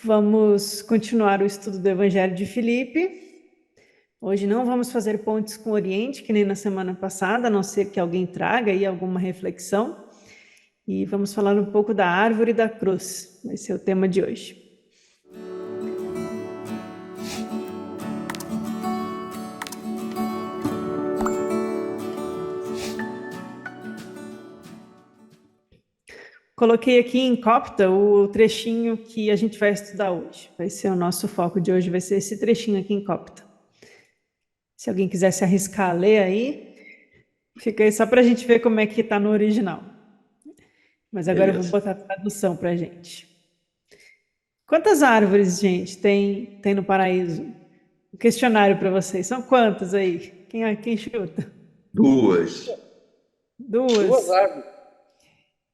Vamos continuar o estudo do Evangelho de Filipe. Hoje não vamos fazer pontes com o Oriente, que nem na semana passada, a não ser que alguém traga aí alguma reflexão. E vamos falar um pouco da árvore da cruz. Vai ser o tema de hoje. Coloquei aqui em copta o trechinho que a gente vai estudar hoje. Vai ser o nosso foco de hoje, vai ser esse trechinho aqui em copta. Se alguém quiser se arriscar a ler aí, fica aí só para a gente ver como é que está no original. Mas agora eu vou Beleza. botar a tradução para a gente. Quantas árvores, gente, tem no paraíso? Um questionário para vocês. São quantas aí? Quem chuta? Duas. Duas Duas. árvores.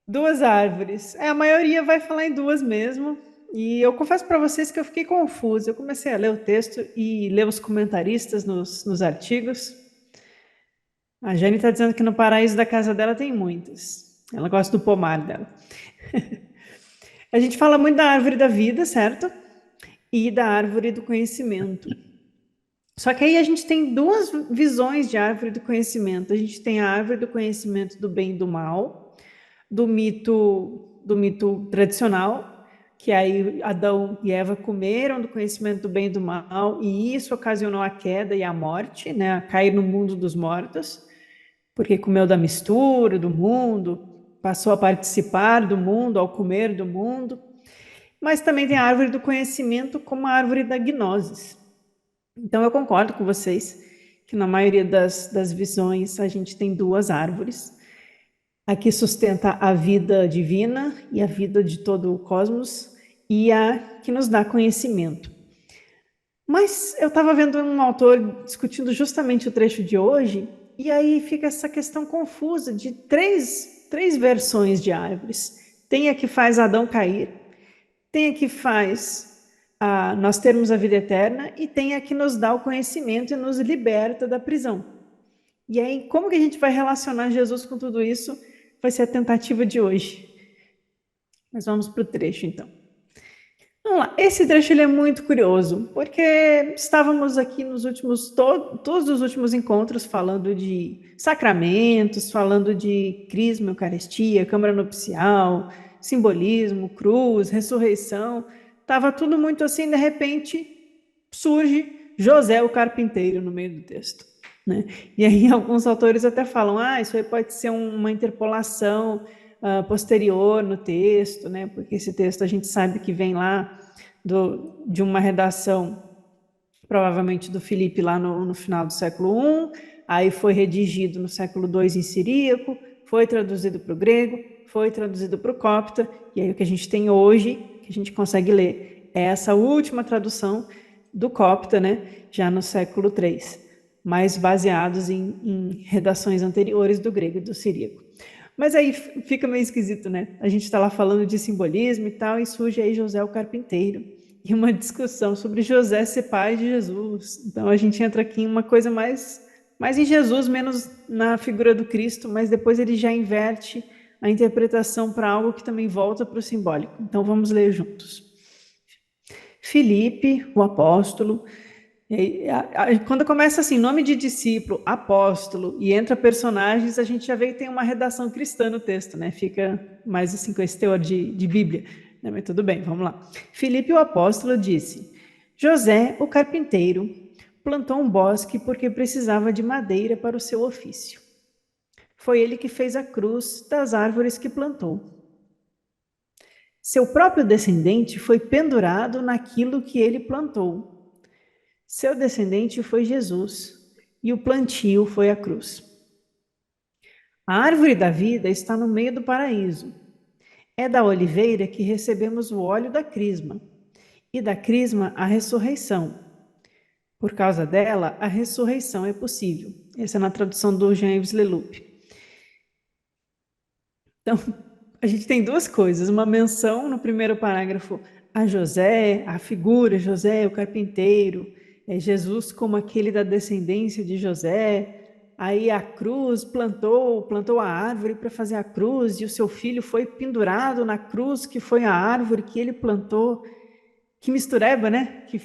Duas árvores. A maioria vai falar em duas mesmo. E eu confesso para vocês que eu fiquei confusa. Eu comecei a ler o texto e ler os comentaristas nos artigos. A Jane está dizendo que no paraíso da casa dela tem muitas. Ela gosta do pomar dela. A gente fala muito da árvore da vida, certo? E da árvore do conhecimento. Só que aí a gente tem duas visões de árvore do conhecimento. A gente tem a árvore do conhecimento do bem e do mal, do mito tradicional, que aí Adão e Eva comeram do conhecimento do bem e do mal, e isso ocasionou a queda e a morte, né, a cair no mundo dos mortos, porque comeu da mistura do mundo, passou a participar do mundo ao comer do mundo. Mas também tem a árvore do conhecimento como a árvore da gnose. Então, eu concordo com vocês que na maioria das visões a gente tem duas árvores. A que sustenta a vida divina e a vida de todo o cosmos e a que nos dá conhecimento. Mas eu estava vendo um autor discutindo justamente o trecho de hoje e aí fica essa questão confusa de três versões de árvores. Tem a que faz Adão cair, tem a que faz nós termos a vida eterna e tem a que nos dá o conhecimento e nos liberta da prisão. E aí, como que a gente vai relacionar Jesus com tudo isso? Vai ser a tentativa de hoje. Mas vamos para o trecho, então. Vamos lá. Esse trecho ele é muito curioso, porque estávamos aqui nos últimos, todos os últimos encontros falando de sacramentos, falando de crisma, eucaristia, câmara nupcial, simbolismo, cruz, ressurreição. Estava tudo muito assim, de repente surge José o carpinteiro no meio do texto. Né? E aí alguns autores até falam, isso aí pode ser uma interpolação posterior no texto, né? Porque esse texto a gente sabe que vem lá de uma redação, provavelmente do Filipe lá no final do século I, aí foi redigido no século II em siríaco, foi traduzido para o grego, foi traduzido para o copta, e aí o que a gente tem hoje, que a gente consegue ler, é essa última tradução do copta, né, já no século III, mais baseados em redações anteriores do grego e do siríaco. Mas aí fica meio esquisito, né? A gente está lá falando de simbolismo e tal, e surge aí José o carpinteiro, e uma discussão sobre José ser pai de Jesus. Então a gente entra aqui em uma coisa mais em Jesus, menos na figura do Cristo, mas depois ele já inverte a interpretação para algo que também volta para o simbólico. Então vamos ler juntos. Filipe, o apóstolo, quando começa assim, nome de discípulo, apóstolo, e entra personagens, a gente já vê que tem uma redação cristã no texto, né? Fica mais assim com esse teor de Bíblia. Né? Mas tudo bem, vamos lá. Filipe, o apóstolo, disse: José, o carpinteiro, plantou um bosque porque precisava de madeira para o seu ofício. Foi ele que fez a cruz das árvores que plantou. Seu próprio descendente foi pendurado naquilo que ele plantou. Seu descendente foi Jesus, e o plantio foi a cruz. A árvore da vida está no meio do paraíso. É da oliveira que recebemos o óleo da crisma, e da crisma a ressurreição. Por causa dela, a ressurreição é possível. Essa é na tradução do Jean-Yves Leloup. Então, a gente tem duas coisas. Uma menção no primeiro parágrafo a José, a figura José, o carpinteiro, Jesus como aquele da descendência de José. Aí a cruz plantou a árvore para fazer a cruz, e o seu filho foi pendurado na cruz, que foi a árvore que ele plantou. que mistureba, né? Que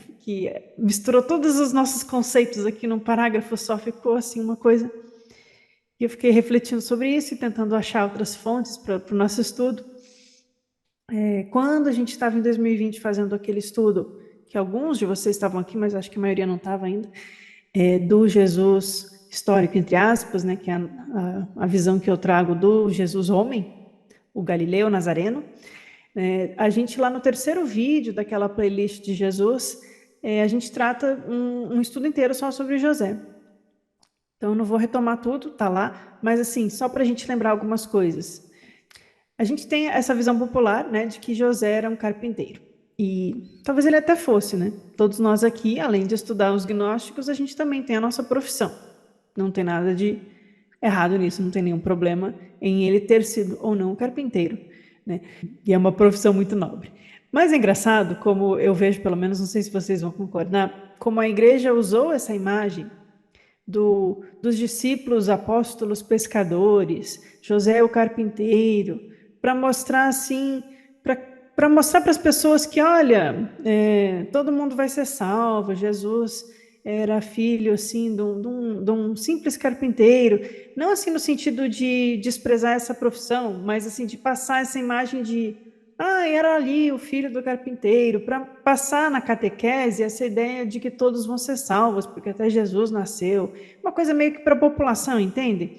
misturou todos os nossos conceitos aqui num parágrafo só, ficou assim uma coisa. E eu fiquei refletindo sobre isso e tentando achar outras fontes para o nosso estudo. Quando a gente estava em 2020 fazendo aquele estudo, que alguns de vocês estavam aqui, mas acho que a maioria não estava ainda, do Jesus histórico, entre aspas, né, que é a visão que eu trago do Jesus homem, o Galileu Nazareno, a gente lá no terceiro vídeo daquela playlist de Jesus, a gente trata um estudo inteiro só sobre José. Então, eu não vou retomar tudo, tá lá, mas assim, só para a gente lembrar algumas coisas. A gente tem essa visão popular, né, de que José era um carpinteiro. E talvez ele até fosse, né? Todos nós aqui, além de estudar os gnósticos, a gente também tem a nossa profissão. Não tem nada de errado nisso, não tem nenhum problema em ele ter sido ou não um carpinteiro, né? E é uma profissão muito nobre. Mas é engraçado, como eu vejo, pelo menos, não sei se vocês vão concordar, como a igreja usou essa imagem dos discípulos, apóstolos, pescadores, José o carpinteiro, para mostrar assim, para mostrar para as pessoas que, olha, todo mundo vai ser salvo, Jesus era filho assim de um simples carpinteiro, não assim no sentido de desprezar essa profissão, mas assim de passar essa imagem de era ali o filho do carpinteiro, para passar na catequese essa ideia de que todos vão ser salvos, porque até Jesus nasceu. Uma coisa meio que para a população, entende?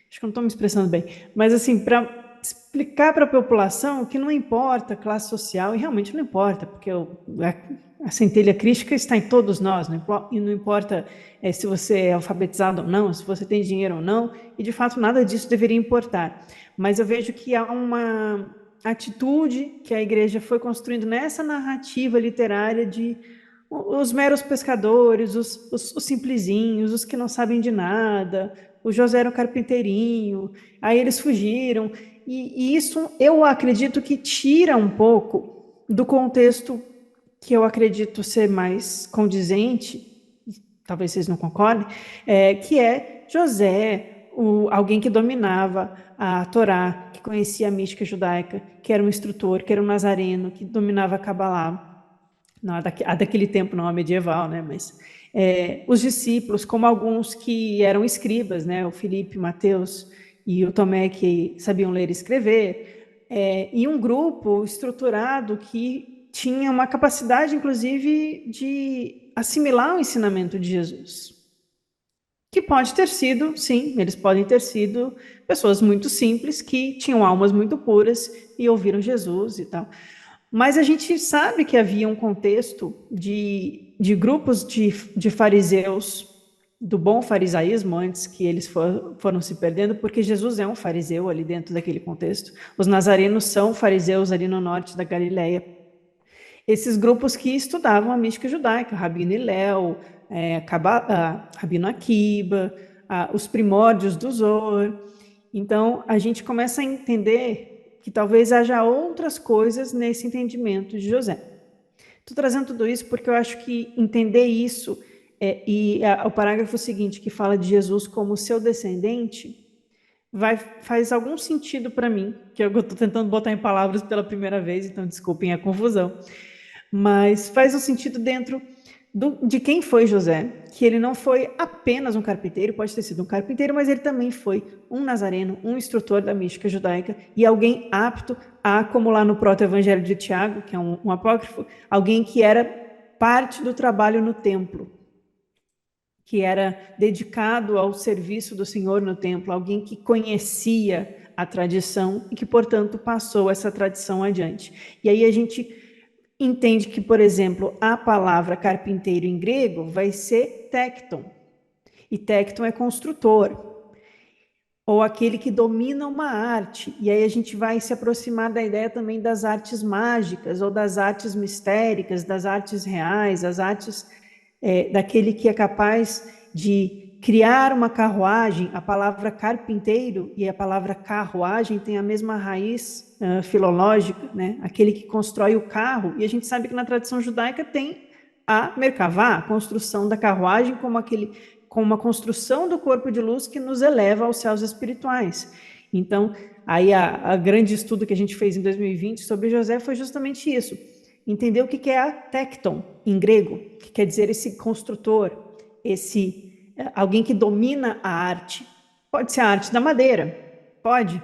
Acho que não estou me expressando bem. Mas assim, para explicar para a população que não importa a classe social, e realmente não importa, porque a centelha crística está em todos nós, e não importa se você é alfabetizado ou não, se você tem dinheiro ou não, e de fato nada disso deveria importar. Mas eu vejo que há uma atitude que a igreja foi construindo nessa narrativa literária de os meros pescadores, os simplesinhos, os que não sabem de nada, o José era um carpinteirinho, aí eles fugiram, e isso eu acredito que tira um pouco do contexto que eu acredito ser mais condizente, talvez vocês não concordem, que é José, alguém que dominava a Torá, que conhecia a mística judaica, que era um instrutor, que era um nazareno, que dominava a Kabbalah. Não, a daquele tempo não, a medieval, né? Mas os discípulos, como alguns que eram escribas, né? O Filipe, o Mateus e o Tomé, que sabiam ler e escrever, e um grupo estruturado que tinha uma capacidade, inclusive, de assimilar o ensinamento de Jesus. Que pode ter sido, sim, eles podem ter sido pessoas muito simples que tinham almas muito puras e ouviram Jesus e tal. Mas a gente sabe que havia um contexto de grupos de fariseus, do bom farisaísmo, antes que eles foram se perdendo, porque Jesus é um fariseu ali dentro daquele contexto. Os nazarenos são fariseus ali no norte da Galileia. Esses grupos que estudavam a mística judaica, Rabino Hillel, Rabino Akiba, os primórdios do Zohar. Então, a gente começa a entender que talvez haja outras coisas nesse entendimento de José. Estou trazendo tudo isso porque eu acho que entender isso, o parágrafo seguinte, que fala de Jesus como seu descendente, faz algum sentido para mim, que eu estou tentando botar em palavras pela primeira vez, então desculpem a confusão, mas faz um sentido dentro de quem foi José, que ele não foi apenas um carpinteiro, pode ter sido um carpinteiro, mas ele também foi um nazareno, um instrutor da mística judaica e alguém apto a, como lá no proto-evangelho de Tiago, que é um apócrifo, alguém que era parte do trabalho no templo, que era dedicado ao serviço do Senhor no templo, alguém que conhecia a tradição e que, portanto, passou essa tradição adiante. E aí a gente entende que, por exemplo, a palavra carpinteiro em grego vai ser tecton, e tecton é construtor, ou aquele que domina uma arte, e aí a gente vai se aproximar da ideia também das artes mágicas, ou das artes mistéricas, das artes reais, as artes daquele que é capaz de criar uma carruagem. A palavra carpinteiro e a palavra carruagem tem a mesma raiz filológica, né? Aquele que constrói o carro, e a gente sabe que na tradição judaica tem a Merkavá, a construção da carruagem como uma construção do corpo de luz que nos eleva aos céus espirituais. Então, aí a grande estudo que a gente fez em 2020 sobre José foi justamente isso. entender o que é a tecton, em grego, que quer dizer esse construtor, alguém que domina a arte. Pode ser a arte da madeira, pode,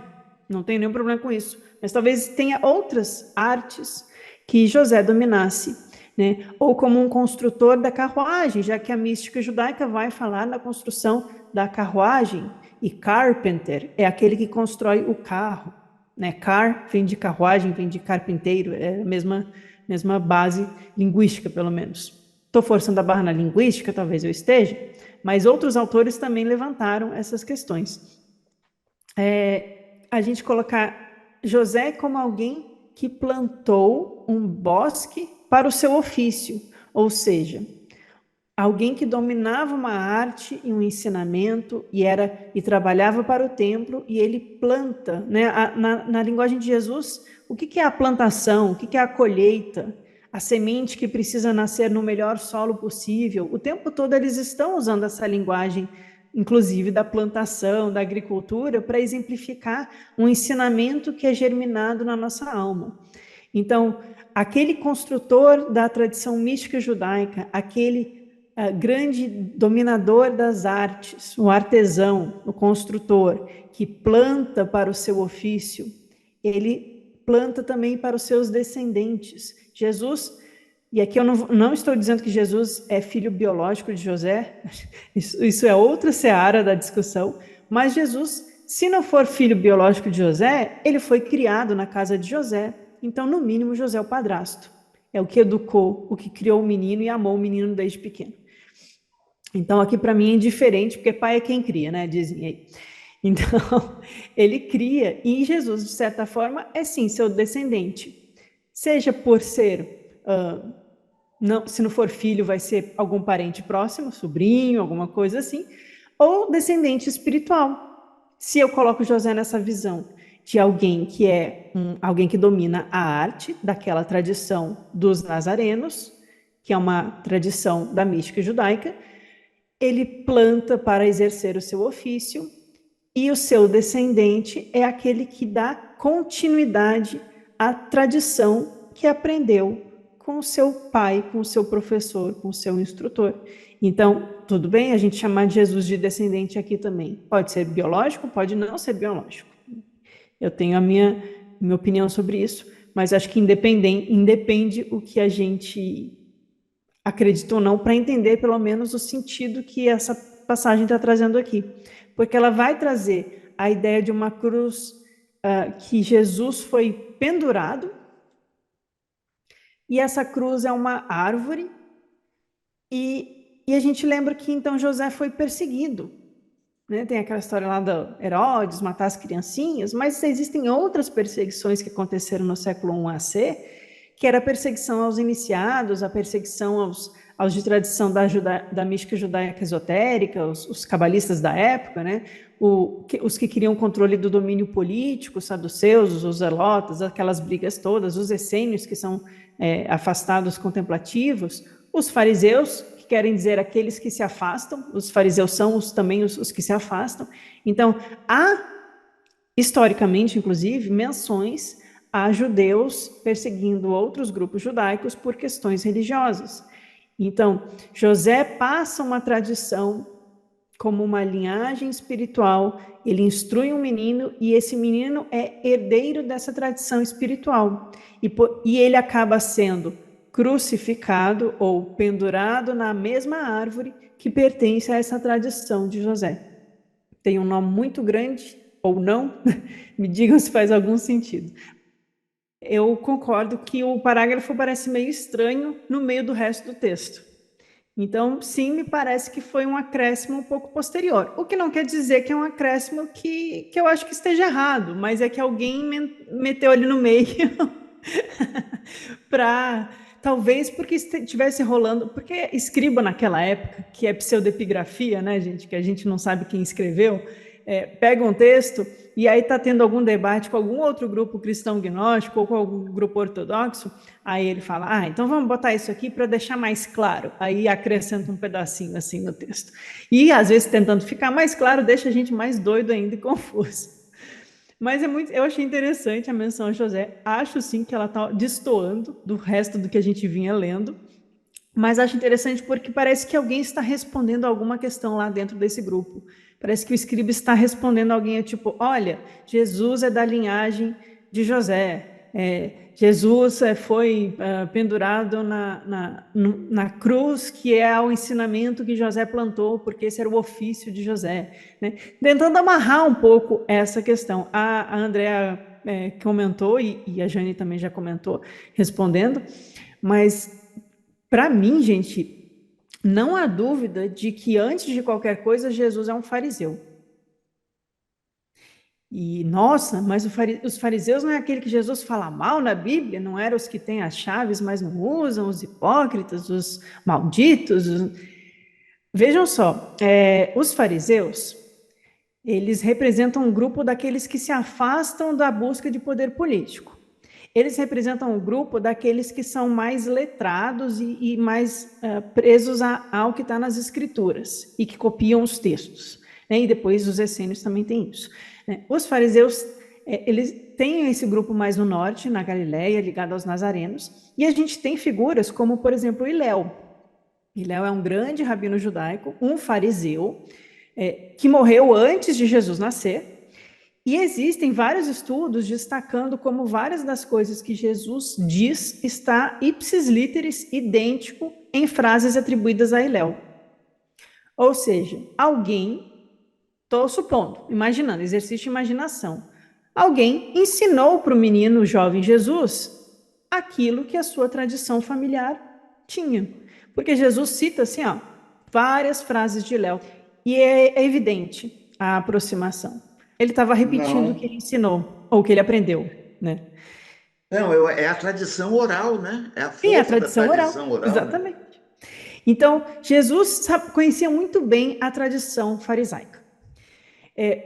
não tem nenhum problema com isso, mas talvez tenha outras artes que José dominasse, né? Ou como um construtor da carruagem, já que a mística judaica vai falar na construção da carruagem, e carpenter é aquele que constrói o carro, né? Car vem de carruagem, vem de carpinteiro, é a mesma base linguística, pelo menos. Estou forçando a barra na linguística, talvez eu esteja, mas outros autores também levantaram essas questões. A gente colocar José como alguém que plantou um bosque para o seu ofício, ou seja, alguém que dominava uma arte e um ensinamento e trabalhava para o templo, e ele planta, né? Na linguagem de Jesus, o que é a plantação, o que é a colheita, a semente que precisa nascer no melhor solo possível. O tempo todo eles estão usando essa linguagem, inclusive da plantação, da agricultura, para exemplificar um ensinamento que é germinado na nossa alma. Então, aquele construtor da tradição mística judaica, aquele grande dominador das artes, o artesão, o construtor, que planta para o seu ofício, ele planta também para os seus descendentes. Jesus, e aqui eu não estou dizendo que Jesus é filho biológico de José, isso é outra seara da discussão, mas Jesus, se não for filho biológico de José, ele foi criado na casa de José, então, no mínimo, José é o padrasto. É o que educou, o que criou o menino e amou o menino desde pequeno. Então, aqui para mim é diferente, porque pai é quem cria, né? Dizem aí. Então, ele cria, e Jesus, de certa forma, é sim seu descendente. Seja por ser, se não for filho, vai ser algum parente próximo, sobrinho, alguma coisa assim, ou descendente espiritual. Se eu coloco José nessa visão de alguém que alguém que domina a arte daquela tradição dos nazarenos, que é uma tradição da mística judaica, ele planta para exercer o seu ofício, e o seu descendente é aquele que dá continuidade à tradição que aprendeu com o seu pai, com o seu professor, com o seu instrutor. Então, tudo bem a gente chamar de Jesus de descendente aqui também. Pode ser biológico, pode não ser biológico. Eu tenho a minha opinião sobre isso, mas acho que independe o que a gente acredita ou não, para entender pelo menos o sentido que essa passagem está trazendo aqui. Porque ela vai trazer a ideia de uma cruz que Jesus foi pendurado, e essa cruz é uma árvore, e a gente lembra que então José foi perseguido. Né? Tem aquela história lá do Herodes matar as criancinhas, mas existem outras perseguições que aconteceram no século I AC, que era a perseguição aos iniciados, a perseguição aos de tradição da mística judaica esotérica, os cabalistas da época, né? Os que queriam controle do domínio político, os saduceus, os zelotas, aquelas brigas todas, os essênios, que são afastados contemplativos, os fariseus, que querem dizer aqueles que se afastam, os fariseus são também os que se afastam. Então, há, historicamente, inclusive, menções a judeus perseguindo outros grupos judaicos por questões religiosas. Então, José passa uma tradição como uma linhagem espiritual, ele instrui um menino, e esse menino é herdeiro dessa tradição espiritual, e ele acaba sendo crucificado ou pendurado na mesma árvore que pertence a essa tradição de José. Tem um nome muito grande, ou não, me digam se faz algum sentido. Eu concordo que o parágrafo parece meio estranho no meio do resto do texto. Então, sim, me parece que foi um acréscimo um pouco posterior. O que não quer dizer que é um acréscimo que eu acho que esteja errado, mas é que alguém meteu ali no meio para... Talvez porque estivesse rolando... Porque escriba naquela época, que é pseudepigrafia, né, gente? Que a gente não sabe quem escreveu, pega um texto e aí está tendo algum debate com algum outro grupo cristão gnóstico ou com algum grupo ortodoxo, aí ele fala, então vamos botar isso aqui para deixar mais claro, aí acrescenta um pedacinho assim no texto. E às vezes tentando ficar mais claro, deixa a gente mais doido ainda e confuso. Mas eu achei interessante a menção a José. Acho sim que ela está destoando do resto do que a gente vinha lendo, mas acho interessante porque parece que alguém está respondendo alguma questão lá dentro desse grupo. Parece que o escriba está respondendo a alguém, tipo, olha, Jesus é da linhagem de José. Jesus foi pendurado na cruz, que é o ensinamento que José plantou, porque esse era o ofício de José. Né? Tentando amarrar um pouco essa questão. A Andrea comentou, e a Jane também já comentou, respondendo, mas para mim, gente, não há dúvida de que antes de qualquer coisa, Jesus é um fariseu. E, nossa, mas os fariseus não é aquele que Jesus fala mal na Bíblia? Não eram os que têm as chaves, mas não usam, os hipócritas, os malditos? Vejam só, os fariseus, eles representam um grupo daqueles que se afastam da busca de poder político. Eles representam um grupo daqueles que são mais letrados e mais presos ao que está nas escrituras e que copiam os textos. Né? E depois os essênios também têm isso. Né? Os fariseus, eles têm esse grupo mais no norte, na Galileia, ligado aos nazarenos, e a gente tem figuras como, por exemplo, Hilel. Hilel é um grande rabino judaico, um fariseu, que morreu antes de Jesus nascer. E existem vários estudos destacando como várias das coisas que Jesus diz está ipsis literis idêntico em frases atribuídas a Hilel. Ou seja, alguém, estou supondo, imaginando, exercício de imaginação, alguém ensinou para o menino, o jovem Jesus, aquilo que a sua tradição familiar tinha. Porque Jesus cita assim, ó, várias frases de Hilel. E é evidente a aproximação. Ele estava repetindo o que Não. ele ensinou, ou o que ele aprendeu, né? Não, é a tradição oral, né? É a Sim, a força da tradição tradição oral, oral, né? exatamente. Então, Jesus conhecia muito bem a tradição farisaica.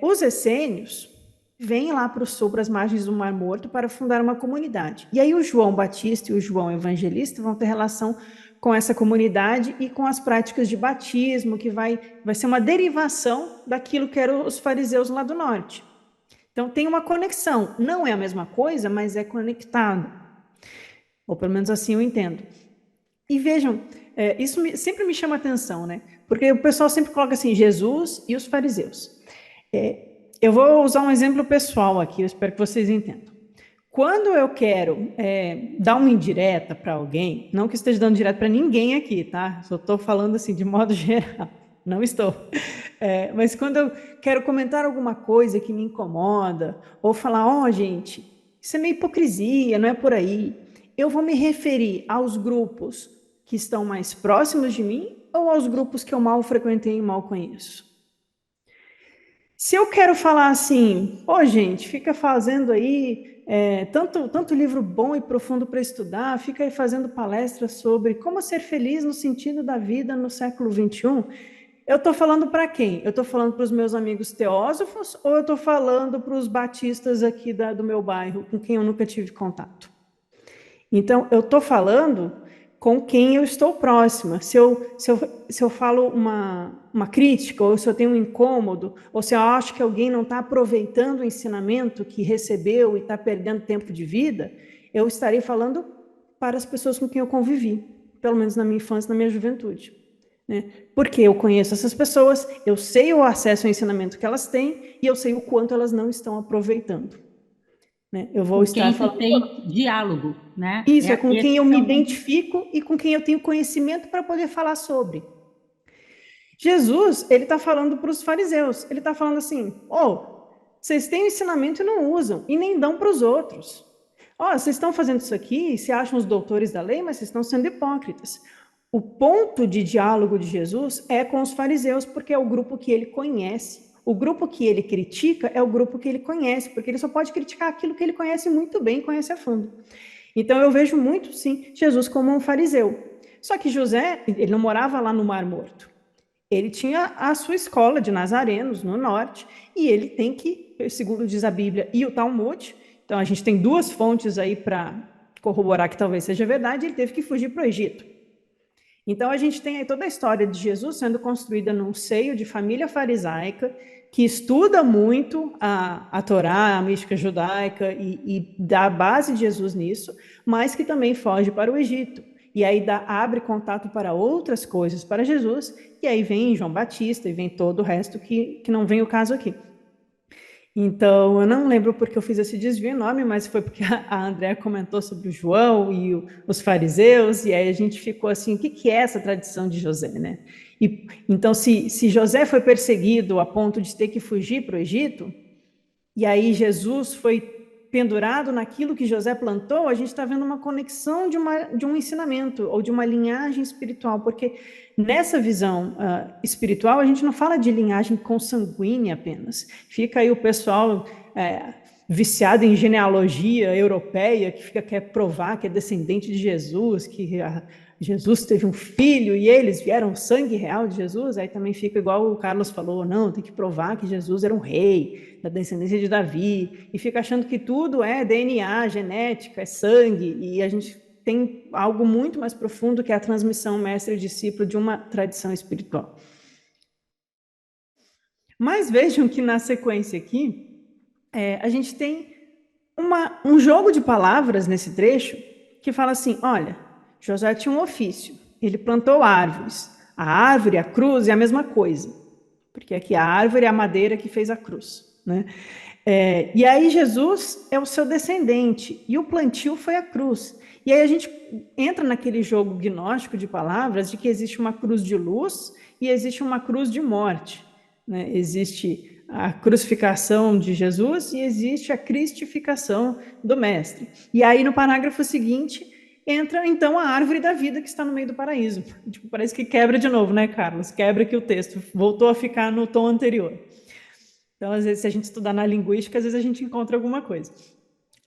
Os essênios vêm lá para o sul, para as margens do Mar Morto, para fundar uma comunidade. E aí o João Batista e o João Evangelista vão ter relação com essa comunidade e com as práticas de batismo, que vai ser uma derivação daquilo que eram os fariseus lá do norte. Então tem uma conexão. Não é a mesma coisa, mas é conectado. Ou pelo menos assim eu entendo. E vejam, isso sempre me chama atenção, né? Porque o pessoal sempre coloca assim, Jesus e os fariseus. Eu vou usar um exemplo pessoal aqui, eu espero que vocês entendam. Quando eu quero dar uma indireta para alguém, não que esteja dando direta para ninguém aqui, tá? Só estou falando assim de modo geral, não estou. Mas quando eu quero comentar alguma coisa que me incomoda, ou falar, ó, gente, isso é meio hipocrisia, não é por aí. Eu vou me referir aos grupos que estão mais próximos de mim ou aos grupos que eu mal frequentei e mal conheço? Se eu quero falar assim, ô gente, fica fazendo aí tanto livro bom e profundo para estudar, fica aí fazendo palestras sobre como ser feliz no sentido da vida no século XXI, eu estou falando para quem? Eu estou falando para os meus amigos teósofos ou eu estou falando para os batistas aqui do meu bairro, com quem eu nunca tive contato? Então, eu estou falando com quem eu estou próxima. Se eu falo uma crítica, ou se eu tenho um incômodo, ou se eu acho que alguém não está aproveitando o ensinamento que recebeu e está perdendo tempo de vida, eu estarei falando para as pessoas com quem eu convivi, pelo menos na minha infância, na minha juventude. Né? Porque eu conheço essas pessoas, eu sei o acesso ao ensinamento que elas têm e eu sei o quanto elas não estão aproveitando. Né? Eu vou Com estar quem tu falando. tem diálogo, né? Isso, é com quem eu Esse me é o ponto. identifico e com quem eu tenho conhecimento para poder falar sobre. Jesus, ele está falando para os fariseus, ele está falando assim, vocês têm ensinamento e não usam, e nem dão para os outros. Vocês estão fazendo isso aqui, se acham os doutores da lei, mas vocês estão sendo hipócritas. O ponto de diálogo de Jesus é com os fariseus, porque é o grupo que ele conhece. O grupo que ele critica é o grupo que ele conhece, porque ele só pode criticar aquilo que ele conhece muito bem, conhece a fundo. Então eu vejo muito, sim, Jesus como um fariseu. Só que José, ele não morava lá no Mar Morto. Ele tinha a sua escola de nazarenos no norte, e ele tem que, segundo diz a Bíblia e o Talmud, então a gente tem duas fontes aí para corroborar que talvez seja verdade, ele teve que fugir para o Egito. Então, a gente tem aí toda a história de Jesus sendo construída num seio de família farisaica, que estuda muito a Torá, a mística judaica, e dá a base de Jesus nisso, mas que também foge para o Egito. E aí abre contato para outras coisas para Jesus, e aí vem João Batista, e vem todo o resto que não vem o caso aqui. Então, eu não lembro porque eu fiz esse desvio enorme, mas foi porque a Andréa comentou sobre o João e os fariseus, e aí a gente ficou assim, o que é essa tradição de José, né? Então, se José foi perseguido a ponto de ter que fugir para o Egito, e aí Jesus foi pendurado naquilo que José plantou, a gente está vendo uma conexão de um ensinamento, ou de uma linhagem espiritual, porque nessa visão espiritual, a gente não fala de linhagem consanguínea apenas. Fica aí o pessoal viciado em genealogia europeia, que quer provar que é descendente de Jesus, que Jesus teve um filho e eles vieram o sangue real de Jesus, aí também fica igual o Carlos falou, não, tem que provar que Jesus era um rei, da descendência de Davi, e fica achando que tudo é DNA, genética, é sangue, e a gente tem algo muito mais profundo que é a transmissão mestre-discípulo de uma tradição espiritual. Mas vejam que na sequência aqui, a gente tem um jogo de palavras nesse trecho que fala assim, olha, José tinha um ofício, ele plantou árvores. A árvore, a cruz é a mesma coisa, porque aqui a árvore é a madeira que fez a cruz, né? E aí Jesus é o seu descendente, e o plantio foi a cruz. E aí a gente entra naquele jogo gnóstico de palavras de que existe uma cruz de luz e existe uma cruz de morte, né? Existe a crucificação de Jesus e existe a cristificação do mestre. E aí no parágrafo seguinte entra então a árvore da vida que está no meio do paraíso. Tipo, parece que quebra de novo, né, Carlos? Quebra que o texto voltou a ficar no tom anterior. Então, às vezes, se a gente estudar na linguística, às vezes a gente encontra alguma coisa.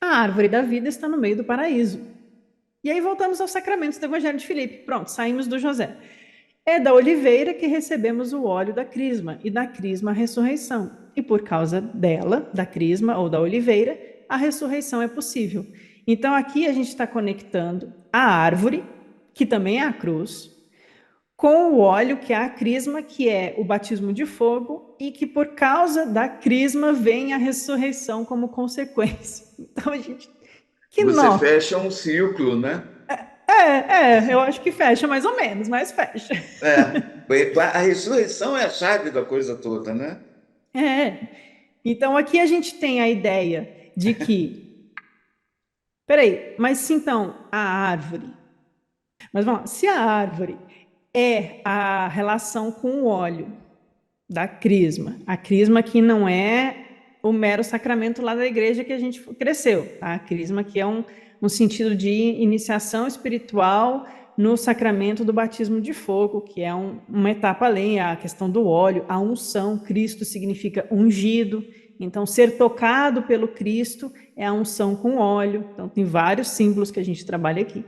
A árvore da vida está no meio do paraíso. E aí voltamos aos sacramentos do Evangelho de Filipe. Pronto, saímos do José. É da oliveira que recebemos o óleo da crisma, e da crisma a ressurreição. E por causa dela, da crisma ou da oliveira, a ressurreição é possível. Então aqui a gente está conectando a árvore, que também é a cruz, com o óleo, que é a crisma, que é o batismo de fogo, e que por causa da crisma vem a ressurreição como consequência. Então a gente... Que Você nó! fecha um círculo, né? Eu acho que fecha mais ou menos, mas fecha. A ressurreição é a chave da coisa toda, né? Então aqui a gente tem a ideia de que, peraí, mas se então a árvore, mas vamos lá, se a árvore é a relação com o óleo da crisma, a crisma que não é o mero sacramento lá da igreja que a gente cresceu, tá? A crisma que é um sentido de iniciação espiritual no sacramento do batismo de fogo, que é uma etapa além, a questão do óleo, a unção. Cristo significa ungido, então ser tocado pelo Cristo é a unção com óleo. Então tem vários símbolos que a gente trabalha aqui,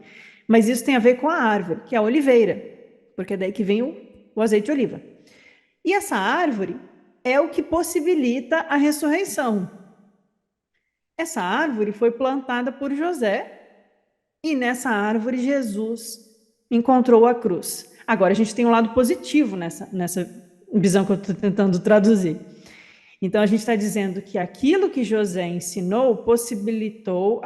mas isso tem a ver com a árvore, que é a oliveira, porque é daí que vem o azeite de oliva. E essa árvore é o que possibilita a ressurreição. Essa árvore foi plantada por José, e nessa árvore Jesus encontrou a cruz. Agora, a gente tem um lado positivo nessa visão que eu estou tentando traduzir. Então, a gente está dizendo que aquilo que José ensinou possibilitou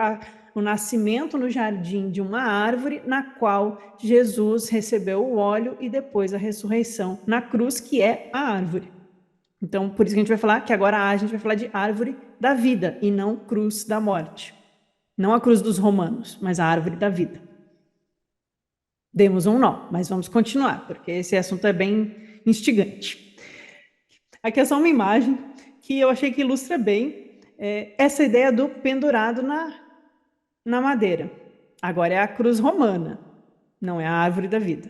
o nascimento no jardim de uma árvore na qual Jesus recebeu o óleo e depois a ressurreição na cruz, que é a árvore. Então, por isso que a gente vai falar que agora a gente vai falar de árvore da vida e não cruz da morte. Não a cruz dos romanos, mas a árvore da vida. Demos um nó, mas vamos continuar, porque esse assunto é bem instigante. Aqui é só uma imagem que eu achei que ilustra bem essa ideia do pendurado na madeira. Agora é a cruz romana, não é a árvore da vida.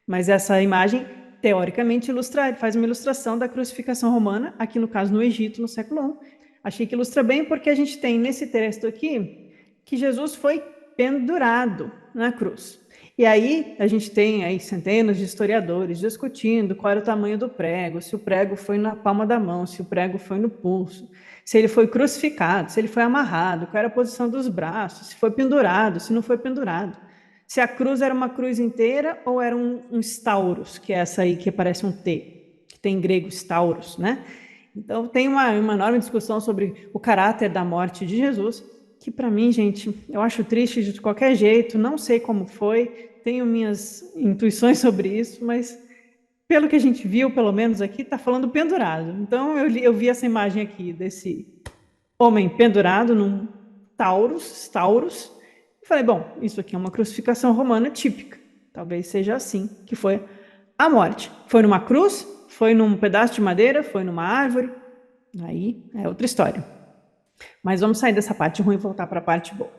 Mas essa imagem, teoricamente, faz uma ilustração da crucificação romana, aqui no caso no Egito, no século I. Achei que ilustra bem porque a gente tem nesse texto aqui que Jesus foi pendurado na cruz. E aí a gente tem aí centenas de historiadores discutindo qual era o tamanho do prego, se o prego foi na palma da mão, se o prego foi no pulso, se ele foi crucificado, se ele foi amarrado, qual era a posição dos braços, se foi pendurado, se não foi pendurado. Se a cruz era uma cruz inteira ou era um stauros, que é essa aí que parece um T, que tem em grego stauros, né? Então tem uma enorme discussão sobre o caráter da morte de Jesus, que para mim, gente, eu acho triste de qualquer jeito, não sei como foi, tenho minhas intuições sobre isso, mas pelo que a gente viu, pelo menos aqui, está falando pendurado. Então eu vi essa imagem aqui desse homem pendurado num Taurus, e falei, bom, isso aqui é uma crucificação romana típica. Talvez seja assim que foi a morte. Foi numa cruz? Foi num pedaço de madeira? Foi numa árvore? Aí é outra história. Mas vamos sair dessa parte ruim e voltar para a parte boa.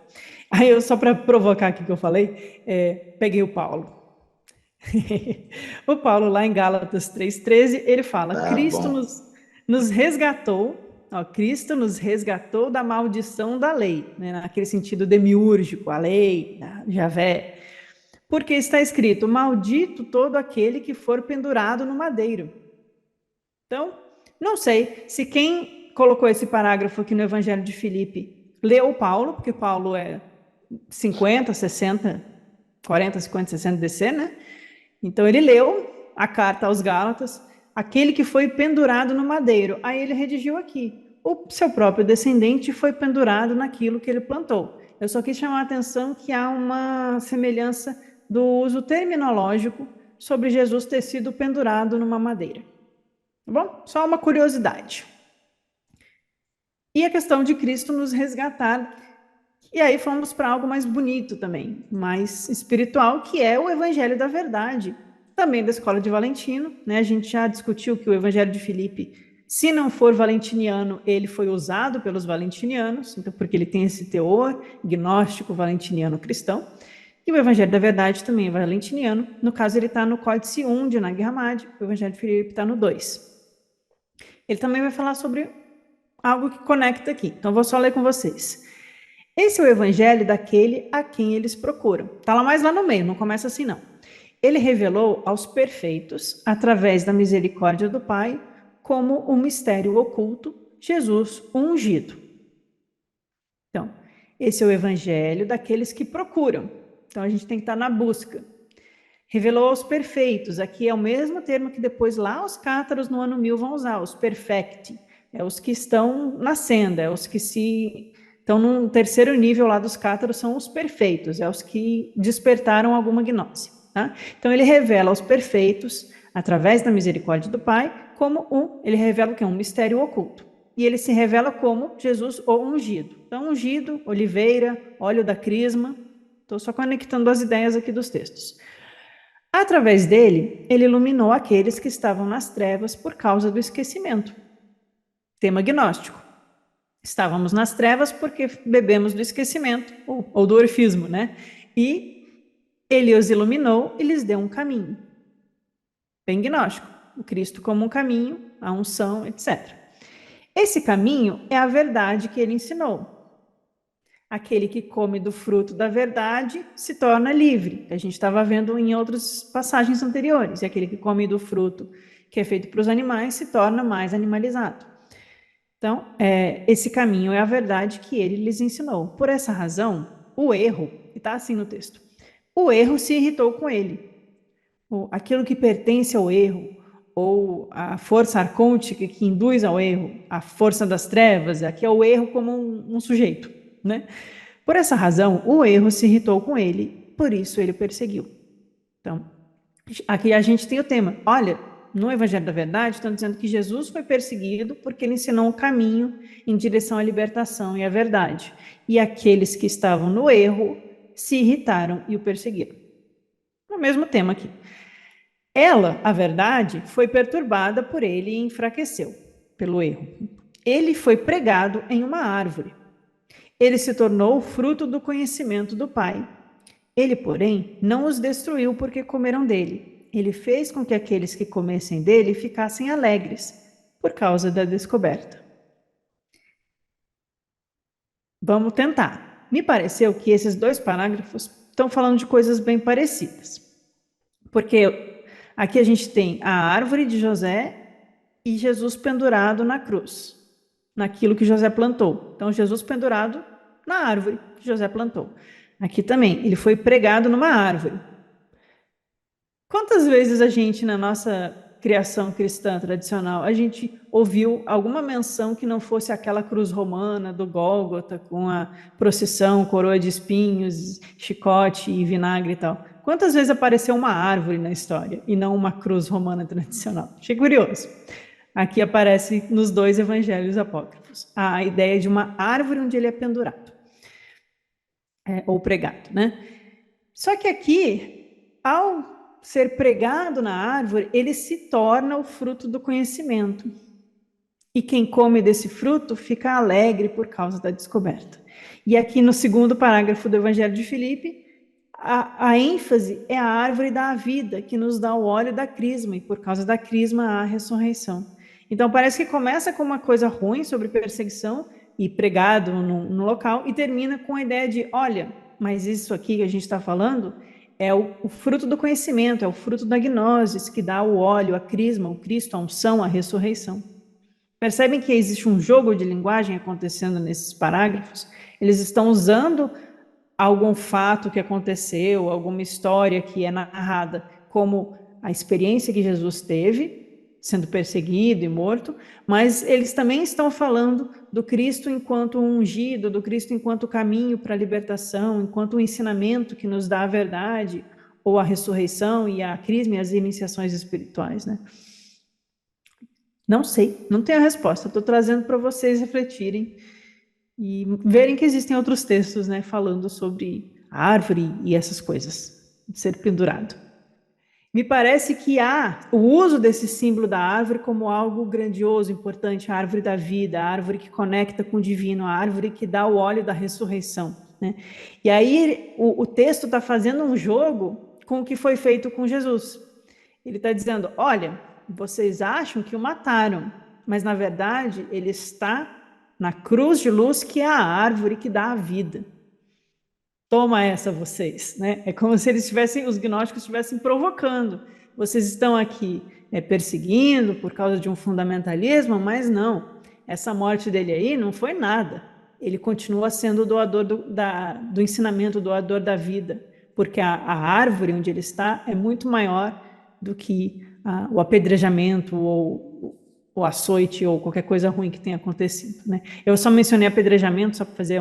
Aí eu, só para provocar aqui que eu falei, peguei o Paulo. O Paulo, lá em Gálatas 3,13, ele fala, Cristo nos resgatou, Cristo nos resgatou da maldição da lei, né, naquele sentido demiúrgico, a lei, Javé, porque está escrito, maldito todo aquele que for pendurado no madeiro. Então, não sei se quem colocou esse parágrafo aqui no Evangelho de Filipe leu Paulo, porque Paulo é 50, 60, 40, 50, 60 DC, né? Então ele leu a carta aos Gálatas, aquele que foi pendurado no madeiro. Aí ele redigiu aqui, o seu próprio descendente foi pendurado naquilo que ele plantou. Eu só quis chamar a atenção que há uma semelhança do uso terminológico sobre Jesus ter sido pendurado numa madeira. Tá bom? Só uma curiosidade. E a questão de Cristo nos resgatar. E aí fomos para algo mais bonito também, mais espiritual, que é o Evangelho da Verdade, também da Escola de Valentino, né? A gente já discutiu que o Evangelho de Filipe, se não for valentiniano, ele foi usado pelos valentinianos, então, porque ele tem esse teor gnóstico valentiniano cristão, e o Evangelho da Verdade também é valentiniano, no caso ele está no Códice 1 de Nag Hammadi, o Evangelho de Filipe está no 2. Ele também vai falar sobre algo que conecta aqui, então vou só ler com vocês. Esse é o evangelho daquele a quem eles procuram. Está lá mais lá no meio, não começa assim não. Ele revelou aos perfeitos, através da misericórdia do Pai, como um mistério oculto, Jesus o ungido. Então, esse é o evangelho daqueles que procuram. Então, a gente tem que estar na busca. Revelou aos perfeitos. Aqui é o mesmo termo que depois lá os cátaros no ano 1000 vão usar, os perfecti. É os que estão na senda, é os que se... Então, no terceiro nível lá dos cátaros são os perfeitos, é os que despertaram alguma gnose. Tá? Então, ele revela aos perfeitos, através da misericórdia do Pai, ele revela o que é um mistério oculto. E ele se revela como Jesus o ungido. Então, ungido, oliveira, óleo da crisma. Estou só conectando as ideias aqui dos textos. Através dele, ele iluminou aqueles que estavam nas trevas por causa do esquecimento. Tema gnóstico. Estávamos nas trevas porque bebemos do esquecimento, ou do orfismo, né? E ele os iluminou e lhes deu um caminho. Bem gnóstico. O Cristo como um caminho, a unção, etc. Esse caminho é a verdade que ele ensinou. Aquele que come do fruto da verdade se torna livre. A gente estava vendo em outras passagens anteriores. E aquele que come do fruto que é feito para os animais se torna mais animalizado. Então, esse caminho é a verdade que ele lhes ensinou. Por essa razão, o erro, e está assim no texto, o erro se irritou com ele. Aquilo que pertence ao erro, ou a força arcôntica que induz ao erro, a força das trevas, aqui é o erro como um sujeito, né? Por essa razão, o erro se irritou com ele, por isso ele o perseguiu. Então, aqui a gente tem o tema, olha, no Evangelho da Verdade, estão dizendo que Jesus foi perseguido porque ele ensinou um caminho em direção à libertação e à verdade. E aqueles que estavam no erro se irritaram e o perseguiram. O mesmo tema aqui. Ela, a verdade, foi perturbada por ele e enfraqueceu pelo erro. Ele foi pregado em uma árvore. Ele se tornou fruto do conhecimento do Pai. Ele, porém, não os destruiu porque comeram dele. Ele fez com que aqueles que comessem dele ficassem alegres por causa da descoberta. Vamos tentar. Me pareceu que esses dois parágrafos estão falando de coisas bem parecidas. Porque aqui a gente tem a árvore de José e Jesus pendurado na cruz, naquilo que José plantou. Então, Jesus pendurado na árvore que José plantou. Aqui também, ele foi pregado numa árvore. Quantas vezes a gente, na nossa criação cristã tradicional, a gente ouviu alguma menção que não fosse aquela cruz romana do Gólgota, com a procissão, coroa de espinhos, chicote e vinagre e tal? Quantas vezes apareceu uma árvore na história e não uma cruz romana tradicional? Achei curioso. Aqui aparece nos 2 evangelhos apócrifos a ideia de uma árvore onde ele é pendurado, ou pregado, né? Só que aqui, ao ser pregado na árvore, ele se torna o fruto do conhecimento. E quem come desse fruto fica alegre por causa da descoberta. E aqui no 2º parágrafo do Evangelho de Filipe, a ênfase é a árvore da vida, que nos dá o óleo da crisma, e por causa da crisma há a ressurreição. Então parece que começa com uma coisa ruim sobre perseguição e pregado no local, e termina com a ideia de, olha, mas isso aqui que a gente está falando é o fruto do conhecimento, é o fruto da gnosis, que dá o óleo, a crisma, o Cristo, a unção, a ressurreição. Percebem que existe um jogo de linguagem acontecendo nesses parágrafos? Eles estão usando algum fato que aconteceu, alguma história que é narrada como a experiência que Jesus teve, sendo perseguido e morto, mas eles também estão falando do Cristo enquanto ungido, do Cristo enquanto caminho para a libertação, enquanto um ensinamento que nos dá a verdade, ou a ressurreição e a crisma e as iniciações espirituais, né? Não sei, não tenho a resposta, estou trazendo para vocês refletirem e verem que existem outros textos, né, falando sobre a árvore e essas coisas, de ser pendurado. Me parece que há o uso desse símbolo da árvore como algo grandioso, importante, a árvore da vida, a árvore que conecta com o divino, a árvore que dá o óleo da ressurreição, né? E aí o texto está fazendo um jogo com o que foi feito com Jesus. Ele está dizendo, olha, vocês acham que o mataram, mas na verdade ele está na cruz de luz, que é a árvore que dá a vida. Toma essa vocês, né? É como se eles tivessem, os gnósticos estivessem provocando. Vocês estão aqui perseguindo por causa de um fundamentalismo, mas não. Essa morte dele aí não foi nada. Ele continua sendo o doador do ensinamento, o doador da vida, porque a árvore onde ele está é muito maior do que o apedrejamento ou o açoite ou qualquer coisa ruim que tenha acontecido, né? Eu só mencionei apedrejamento só para fazer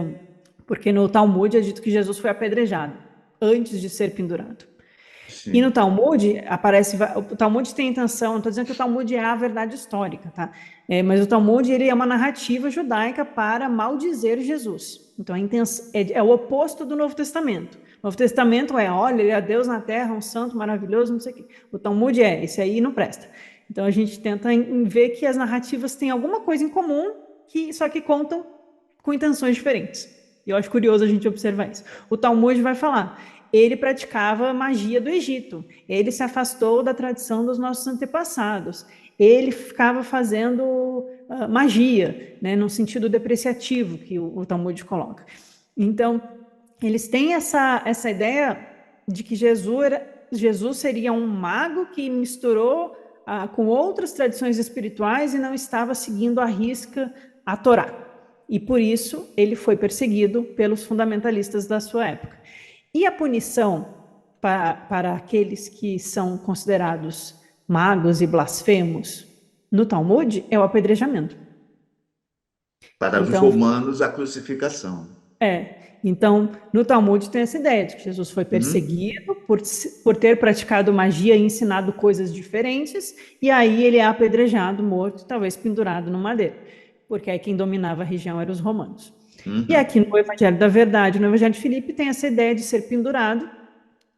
porque no Talmud é dito que Jesus foi apedrejado antes de ser pendurado. Sim. E no Talmud aparece, o Talmud tem intenção, não estou dizendo que o Talmud é a verdade histórica, tá? Mas o Talmud ele é uma narrativa judaica para maldizer Jesus. Então a intenção é o oposto do Novo Testamento. O Novo Testamento olha, ele é Deus na terra, um santo maravilhoso, não sei o quê. O Talmud esse aí não presta. Então a gente tenta ver que as narrativas têm alguma coisa em comum, só que contam com intenções diferentes. E eu acho curioso a gente observar isso. O Talmud vai falar, ele praticava magia do Egito, ele se afastou da tradição dos nossos antepassados, ele ficava fazendo magia, né, no sentido depreciativo que o Talmud coloca. Então, eles têm essa ideia de que Jesus seria um mago que misturou com outras tradições espirituais e não estava seguindo à risca a Torá. E por isso ele foi perseguido pelos fundamentalistas da sua época. E a punição para aqueles que são considerados magos e blasfemos no Talmud é o apedrejamento. Para os romanos, a crucificação. Então, no Talmud tem essa ideia de que Jesus foi perseguido por ter praticado magia e ensinado coisas diferentes, e aí ele é apedrejado, morto, talvez pendurado no madeiro, porque aí quem dominava a região eram os romanos. E aqui no Evangelho da Verdade, no Evangelho de Filipe, tem essa ideia de ser pendurado,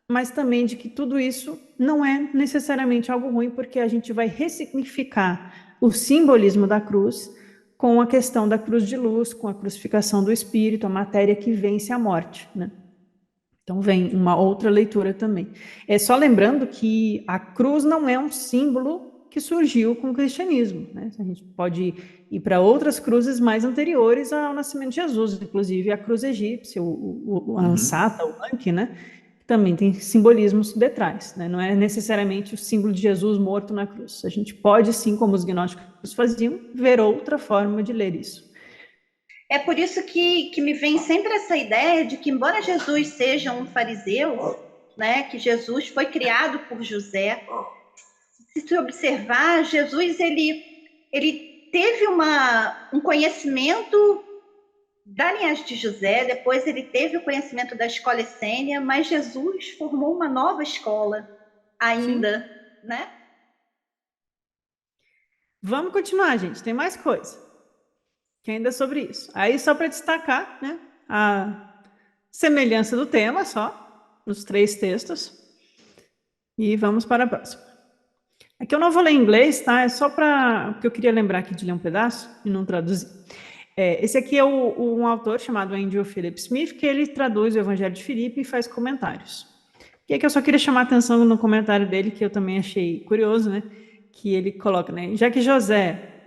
mas também de que tudo isso não é necessariamente algo ruim, porque a gente vai ressignificar o simbolismo da cruz com a questão da cruz de luz, com a crucificação do Espírito, a matéria que vence a morte, né? Então vem uma outra leitura também. Só lembrando que a cruz não é um símbolo que surgiu com o cristianismo, né? A gente pode ir para outras cruzes mais anteriores ao nascimento de Jesus, inclusive a cruz egípcia, a ansata, o Ankh, né? Também tem simbolismos detrás, né? Não é necessariamente o símbolo de Jesus morto na cruz. A gente pode, sim, como os gnósticos faziam, ver outra forma de ler isso. É por isso que me vem sempre essa ideia de que, embora Jesus seja um fariseu, né, que Jesus foi criado por José, se tu observar, Jesus ele teve um conhecimento da linhagem de José, depois ele teve o conhecimento da escola essênia, mas Jesus formou uma nova escola ainda, Sim. né? Vamos continuar, gente. Tem mais coisa que ainda é sobre isso. Aí, só para destacar, né, a semelhança do tema, só, nos 3 textos. E vamos para a próxima. Aqui eu não vou ler em inglês, tá? É só porque eu queria lembrar aqui de ler um pedaço e não traduzir. Esse aqui é um autor chamado Andrew Philip Smith, que ele traduz o Evangelho de Filipe e faz comentários. E aqui eu só queria chamar a atenção no comentário dele, que eu também achei curioso, né? Que ele coloca, né? Já que José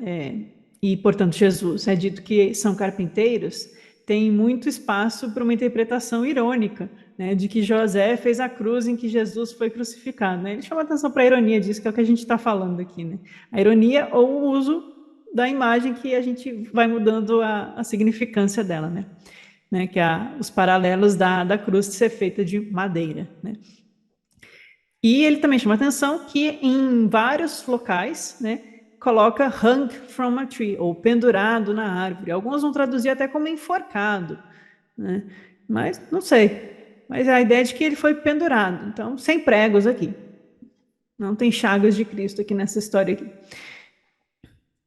e, portanto, Jesus é dito que são carpinteiros, tem muito espaço para uma interpretação irônica, né, de que José fez a cruz em que Jesus foi crucificado. Né? Ele chama atenção para a ironia disso, que é o que a gente está falando aqui. Né? A ironia ou o uso da imagem que a gente vai mudando a significância dela, né? Que é os paralelos da cruz ser feita de madeira. Né? E ele também chama atenção que em vários locais, né, coloca hung from a tree, ou pendurado na árvore. Alguns vão traduzir até como enforcado, né? Mas não sei. Mas a ideia é de que ele foi pendurado. Então, sem pregos aqui. Não tem chagas de Cristo aqui nessa história aqui.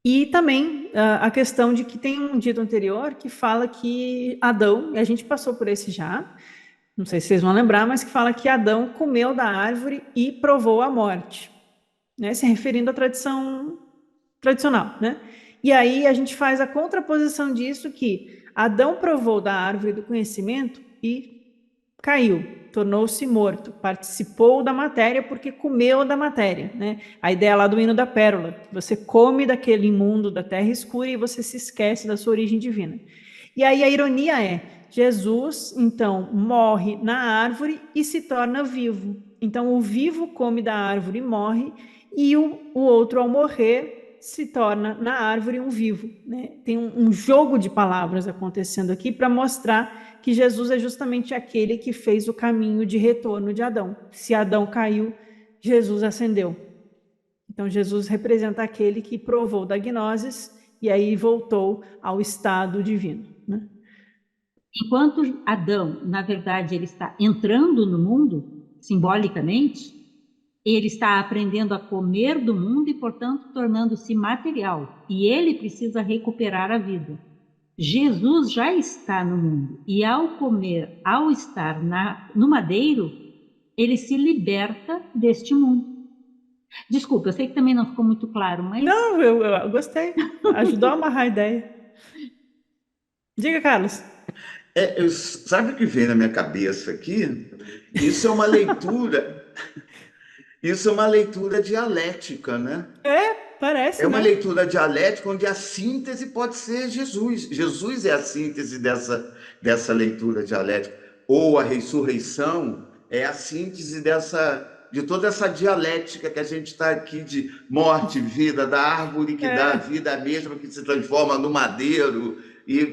E também a questão de que tem um dito anterior que fala que Adão, e a gente passou por esse já, não sei se vocês vão lembrar, mas que fala que Adão comeu da árvore e provou a morte, né? Se referindo à tradição tradicional, né? E aí a gente faz a contraposição disso que Adão provou da árvore do conhecimento e caiu, tornou-se morto, participou da matéria porque comeu da matéria, né? A ideia lá do hino da pérola, você come daquele imundo da terra escura e você se esquece da sua origem divina. E aí a ironia é, Jesus, então, morre na árvore e se torna vivo. Então, o vivo come da árvore e morre, e o outro, ao morrer, se torna na árvore um vivo. Né? Tem um jogo de palavras acontecendo aqui para mostrar que Jesus é justamente aquele que fez o caminho de retorno de Adão. Se Adão caiu, Jesus ascendeu. Então, Jesus representa aquele que provou da gnose e aí voltou ao estado divino. Né? Enquanto Adão, na verdade, ele está entrando no mundo, simbolicamente, ele está aprendendo a comer do mundo e, portanto, tornando-se material. E ele precisa recuperar a vida. Jesus já está no mundo e, ao comer, ao estar no madeiro, ele se liberta deste mundo. Desculpa, eu sei que também não ficou muito claro, mas... Não, eu gostei. Ajudou a amarrar a ideia. Diga, Carlos. Sabe o que vem na minha cabeça aqui? Isso é uma leitura, isso é uma leitura dialética, né? Parece, É uma né? leitura dialética onde a síntese pode ser Jesus. Jesus é a síntese dessa leitura dialética. Ou a ressurreição é a síntese de toda essa dialética que a gente está aqui de morte, vida, da árvore que dá a vida, a mesma que se transforma no madeiro, e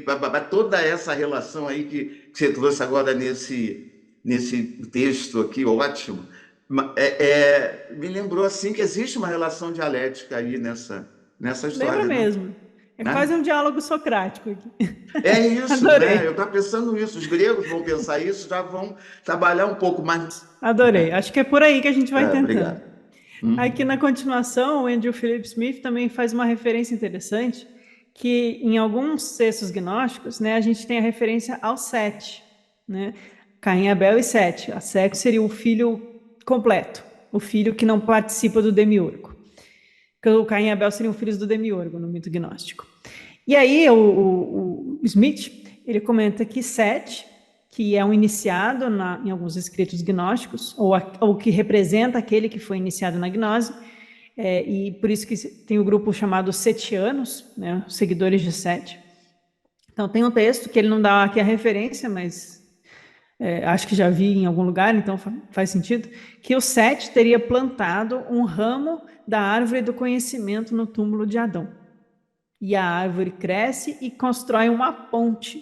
toda essa relação aí que você trouxe agora nesse texto aqui, ótimo. Me lembrou assim que existe uma relação dialética aí nessa Lembra história, né? mesmo. É quase um diálogo socrático aqui. É isso, né? Adorei. Eu estava pensando isso. Os gregos vão pensar isso, já vão trabalhar um pouco mais. Adorei. Acho que é por aí que a gente vai tentando. Obrigado. Aqui na continuação, o Andrew Philip Smith também faz uma referência interessante, que em alguns textos gnósticos, né, a gente tem a referência ao Sete, né? Caim, Abel e Sete. A Sete seria o filho completo, o filho que não participa do demiurgo. O Caim e Abel seriam filhos do demiurgo no mito gnóstico. E aí o Smith, ele comenta que Sete, que é um iniciado em alguns escritos gnósticos, ou que representa aquele que foi iniciado na gnose, e por isso que tem o grupo chamado Setianos, né, os seguidores de Sete. Então tem um texto que ele não dá aqui a referência, mas acho que já vi em algum lugar, então faz sentido, que o Sete teria plantado um ramo da árvore do conhecimento no túmulo de Adão. E a árvore cresce e constrói uma ponte.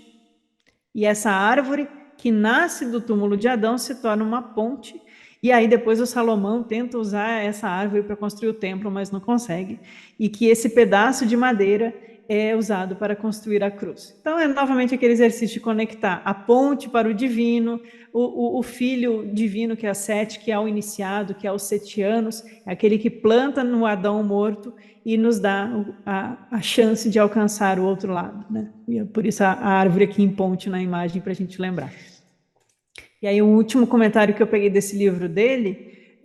E essa árvore que nasce do túmulo de Adão se torna uma ponte. E aí depois o Salomão tenta usar essa árvore para construir o templo, mas não consegue. E que esse pedaço de madeira é usado para construir a cruz. Então é novamente aquele exercício de conectar a ponte para o divino, o filho divino que é a Sete, que é o iniciado, que é os setianos, é aquele que planta no Adão morto e nos dá a chance de alcançar o outro lado, né? E é por isso a árvore aqui em ponte na imagem para a gente lembrar. E aí o último comentário que eu peguei desse livro dele,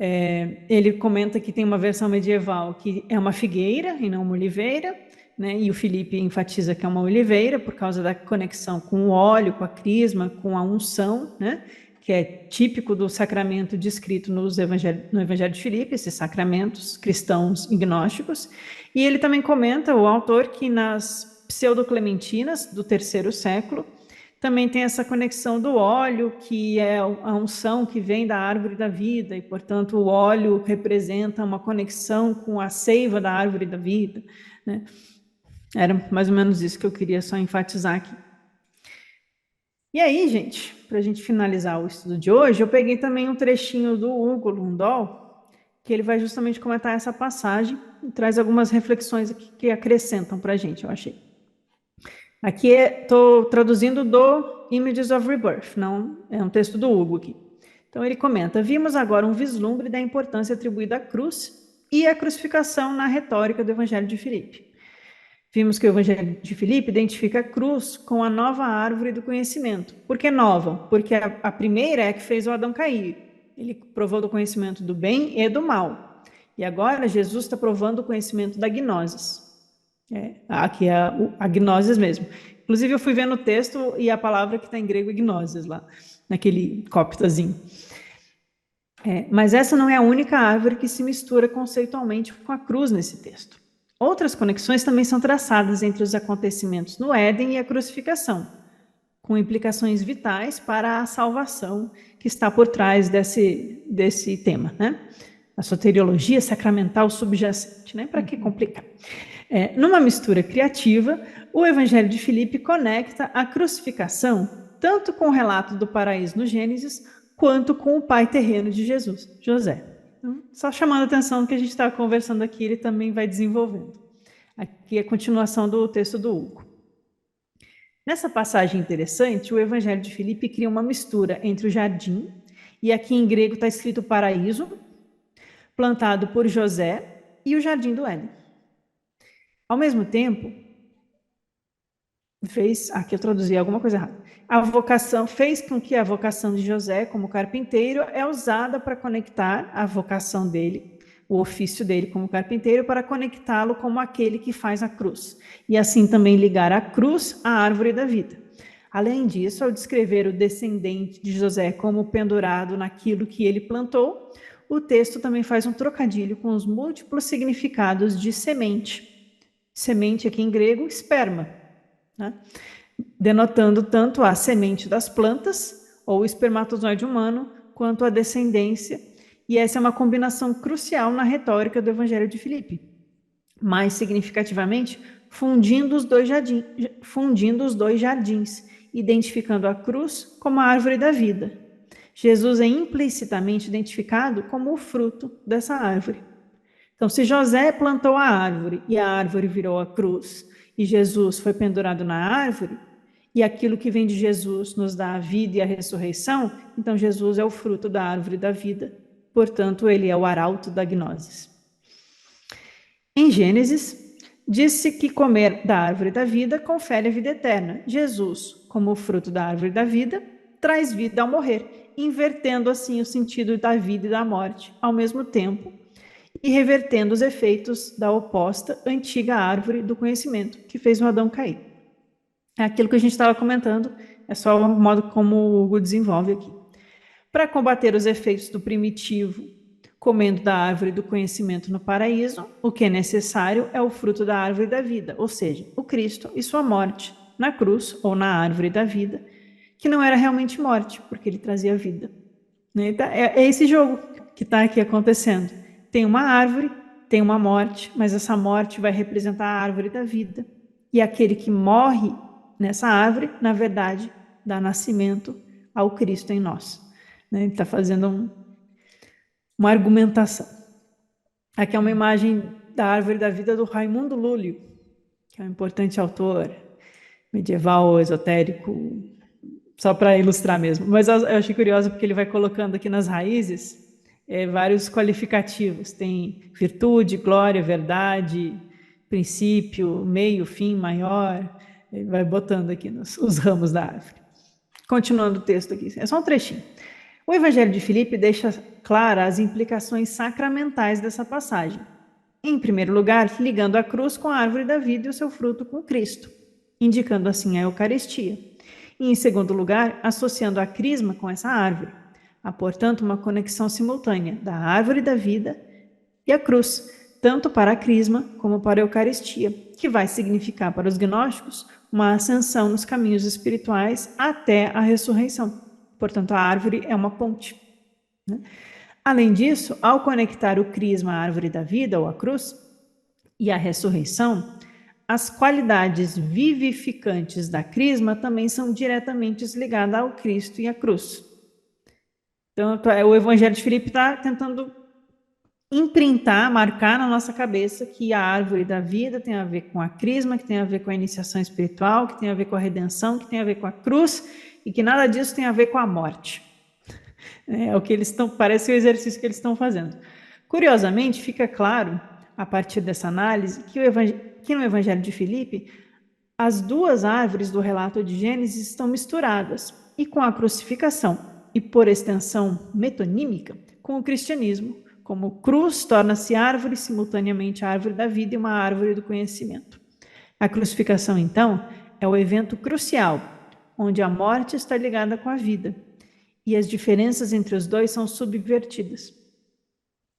ele comenta que tem uma versão medieval que é uma figueira e não uma oliveira, né? E o Felipe enfatiza que é uma oliveira por causa da conexão com o óleo, com a crisma, com a unção, né? Que é típico do sacramento descrito no Evangelho de Filipe, esses sacramentos cristãos e gnósticos. E ele também comenta, o autor, que nas pseudoclementinas do terceiro século também tem essa conexão do óleo, que é a unção que vem da árvore da vida, e, portanto, o óleo representa uma conexão com a seiva da árvore da vida, né? Era mais ou menos isso que eu queria só enfatizar aqui. E aí, gente, para a gente finalizar o estudo de hoje, eu peguei também um trechinho do Hugo Lundol, que ele vai justamente comentar essa passagem e traz algumas reflexões aqui que acrescentam para a gente, eu achei. Aqui estou traduzindo do Images of Rebirth, não é um texto do Hugo aqui. Então ele comenta: vimos agora um vislumbre da importância atribuída à cruz e à crucificação na retórica do Evangelho de Filipe. Vimos que o Evangelho de Filipe identifica a cruz com a nova árvore do conhecimento. Por que nova? Porque a primeira é a que fez o Adão cair. Ele provou do conhecimento do bem e do mal. E agora Jesus está provando o conhecimento da gnosis. Aqui é a gnosis mesmo. Inclusive eu fui ver no texto e a palavra que está em grego é gnosis lá, naquele coptazinho. Mas essa não é a única árvore que se mistura conceitualmente com a cruz nesse texto. Outras conexões também são traçadas entre os acontecimentos no Éden e a crucificação, com implicações vitais para a salvação que está por trás desse tema, né? A soteriologia sacramental subjacente, né? Para que complicar? Numa mistura criativa, o Evangelho de Filipe conecta a crucificação tanto com o relato do paraíso no Gênesis, quanto com o pai terreno de Jesus, José. Então, só chamando a atenção que a gente estava conversando aqui, ele também vai desenvolvendo. Aqui é a continuação do texto do Hugo. Nessa passagem interessante, o Evangelho de Filipe cria uma mistura entre o jardim, e aqui em grego está escrito paraíso, plantado por José, e o jardim do Éden. Ao mesmo tempo, aqui eu traduzi alguma coisa errada, fez com que a vocação de José como carpinteiro é usada para conectar a vocação dele, o ofício dele como carpinteiro, para conectá-lo como aquele que faz a cruz, e assim também ligar a cruz à árvore da vida. Além disso, ao descrever o descendente de José como pendurado naquilo que ele plantou, o texto também faz um trocadilho com os múltiplos significados de semente. Semente aqui em grego, esperma, né? Denotando tanto a semente das plantas, ou espermatozoide humano, quanto a descendência, e essa é uma combinação crucial na retórica do Evangelho de Filipe. Mais significativamente, fundindo os dois jardins, identificando a cruz como a árvore da vida. Jesus é implicitamente identificado como o fruto dessa árvore. Então, se José plantou a árvore e a árvore virou a cruz, e Jesus foi pendurado na árvore, e aquilo que vem de Jesus nos dá a vida e a ressurreição, então Jesus é o fruto da árvore da vida, portanto, ele é o arauto da gnosis. Em Gênesis, disse que comer da árvore da vida confere a vida eterna. Jesus, como o fruto da árvore da vida, traz vida ao morrer, invertendo assim o sentido da vida e da morte ao mesmo tempo, e revertendo os efeitos da oposta antiga árvore do conhecimento, que fez o Adão cair. É aquilo que a gente estava comentando, é só o modo como o Hugo desenvolve aqui. Para combater os efeitos do primitivo, comendo da árvore do conhecimento no paraíso, o que é necessário é o fruto da árvore da vida, ou seja, o Cristo e sua morte, na cruz ou na árvore da vida, que não era realmente morte, porque ele trazia vida. É esse jogo que está aqui acontecendo. Tem uma árvore, tem uma morte, mas essa morte vai representar a árvore da vida. E aquele que morre nessa árvore, na verdade, dá nascimento ao Cristo em nós. Né? Ele está fazendo uma argumentação. Aqui é uma imagem da árvore da vida do Raimundo Lúlio, que é um importante autor medieval, esotérico, só para ilustrar mesmo. Mas eu achei curioso porque ele vai colocando aqui nas raízes vários qualificativos. Tem virtude, glória, verdade, princípio, meio, fim, maior. Ele vai botando aqui os ramos da árvore. Continuando o texto aqui, é só um trechinho. O Evangelho de Filipe deixa claras as implicações sacramentais dessa passagem. Em primeiro lugar, ligando a cruz com a árvore da vida e o seu fruto com Cristo, indicando assim a Eucaristia. E, em segundo lugar, associando a crisma com essa árvore. Há, portanto, uma conexão simultânea da árvore da vida e a cruz, tanto para a crisma como para a Eucaristia, que vai significar para os gnósticos uma ascensão nos caminhos espirituais até a ressurreição. Portanto, a árvore é uma ponte. Né? Além disso, ao conectar o crisma à árvore da vida, ou à cruz, e a ressurreição, as qualidades vivificantes da crisma também são diretamente ligadas ao Cristo e à cruz. Então, o Evangelho de Filipe está tentando imprintar, marcar na nossa cabeça que a árvore da vida tem a ver com a crisma, que tem a ver com a iniciação espiritual, que tem a ver com a redenção, que tem a ver com a cruz, e que nada disso tem a ver com a morte. É o que eles estão, parece o exercício que eles estão fazendo. Curiosamente, fica claro, a partir dessa análise, que no Evangelho de Filipe, as duas árvores do relato de Gênesis estão misturadas, e com a crucificação, e por extensão metonímica, com o cristianismo, como cruz torna-se árvore, simultaneamente a árvore da vida e uma árvore do conhecimento. A crucificação, então, é o evento crucial, onde a morte está ligada com a vida, e as diferenças entre os dois são subvertidas.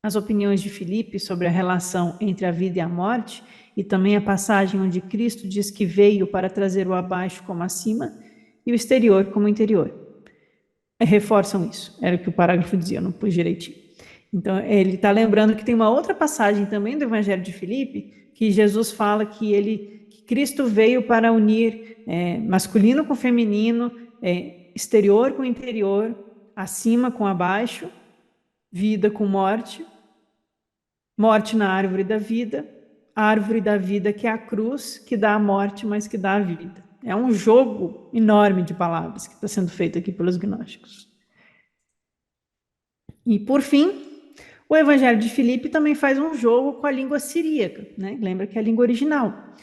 As opiniões de Filipe sobre a relação entre a vida e a morte, e também a passagem onde Cristo diz que veio para trazer o abaixo como acima, e o exterior como interior. Reforçam isso, era o que o parágrafo dizia, eu não pus direitinho. Então, ele está lembrando que tem uma outra passagem também do Evangelho de Filipe, que Jesus fala que Cristo veio para unir masculino com feminino, exterior com interior, acima com abaixo, vida com morte, morte na árvore da vida, a árvore da vida que é a cruz, que dá a morte, mas que dá a vida. É um jogo enorme de palavras que está sendo feito aqui pelos gnósticos. E, por fim, o Evangelho de Filipe também faz um jogo com a língua siríaca, né? Lembra que é a língua original,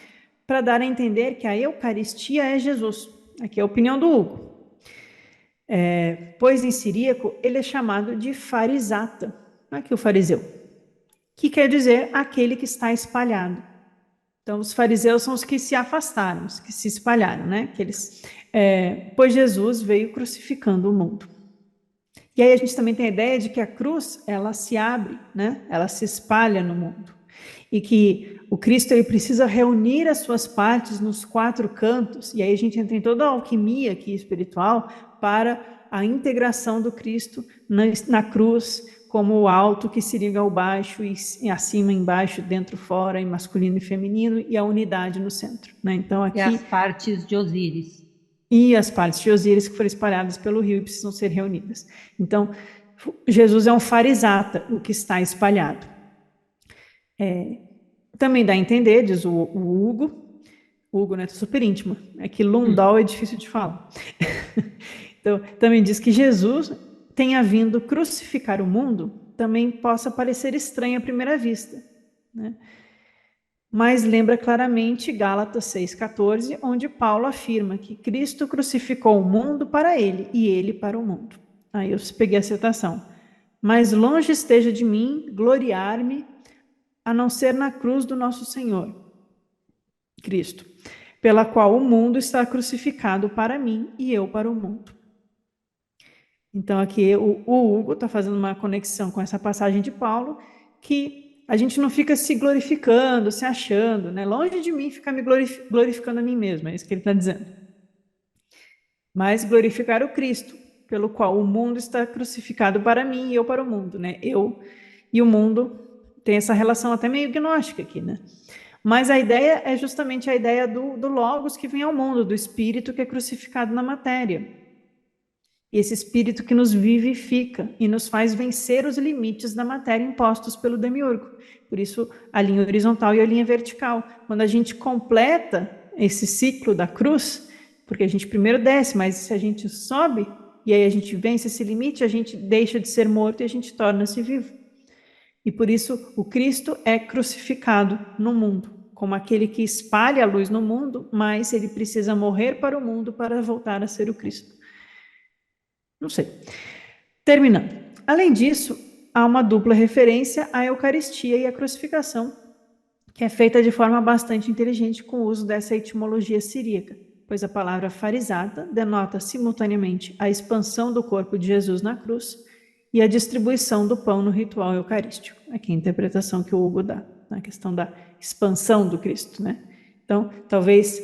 para dar a entender que a Eucaristia é Jesus. Aqui é a opinião do Hugo. Pois em siríaco ele é chamado de farisata, aqui o fariseu, que quer dizer aquele que está espalhado. Então, os fariseus são os que se afastaram, os que se espalharam, né? Pois Jesus veio crucificando o mundo. E aí a gente também tem a ideia de que a cruz, ela se abre, né? Ela se espalha no mundo. E que o Cristo ele precisa reunir as suas partes nos 4 cantos, e aí a gente entra em toda a alquimia aqui espiritual para a integração do Cristo na cruz, como o alto que se liga ao baixo, e acima, embaixo, dentro, fora, em masculino e feminino, e a unidade no centro. Né? Então, aqui, e as partes de Osíris. E as partes de Osíris que foram espalhadas pelo rio e precisam ser reunidas. Então, Jesus é um farisata, o que está espalhado. Também dá a entender, diz o Hugo, né, super íntimo, é que Lundal é difícil de falar. Então, também diz que Jesus tenha vindo crucificar o mundo, também possa parecer estranho à primeira vista, né? Mas lembra claramente Gálatas 6,14, onde Paulo afirma que Cristo crucificou o mundo para ele e ele para o mundo. Aí eu peguei a citação. Mas longe esteja de mim gloriar-me, a não ser na cruz do nosso Senhor, Cristo, pela qual o mundo está crucificado para mim e eu para o mundo. Então aqui o Hugo está fazendo uma conexão com essa passagem de Paulo, que a gente não fica se glorificando, se achando, né? Longe de mim ficar me glorificando a mim mesmo, é isso que ele está dizendo. Mas glorificar o Cristo, pelo qual o mundo está crucificado para mim e eu para o mundo, né? Eu e o mundo tem essa relação até meio gnóstica aqui, né? Mas a ideia é justamente a ideia do Logos que vem ao mundo, do Espírito que é crucificado na matéria. Esse Espírito que nos vivifica e nos faz vencer os limites da matéria impostos pelo demiurgo. Por isso, a linha horizontal e a linha vertical. Quando a gente completa esse ciclo da cruz, porque a gente primeiro desce, mas se a gente sobe, e aí a gente vence esse limite, a gente deixa de ser morto e a gente torna-se vivo. E por isso o Cristo é crucificado no mundo, como aquele que espalha a luz no mundo, mas ele precisa morrer para o mundo para voltar a ser o Cristo. Não sei. Terminando. Além disso, há uma dupla referência à Eucaristia e à crucificação, que é feita de forma bastante inteligente com o uso dessa etimologia siríaca, pois a palavra farisata denota simultaneamente a expansão do corpo de Jesus na cruz e a distribuição do pão no ritual eucarístico. Aqui a interpretação que o Hugo dá, na questão da expansão do Cristo, né? Então, talvez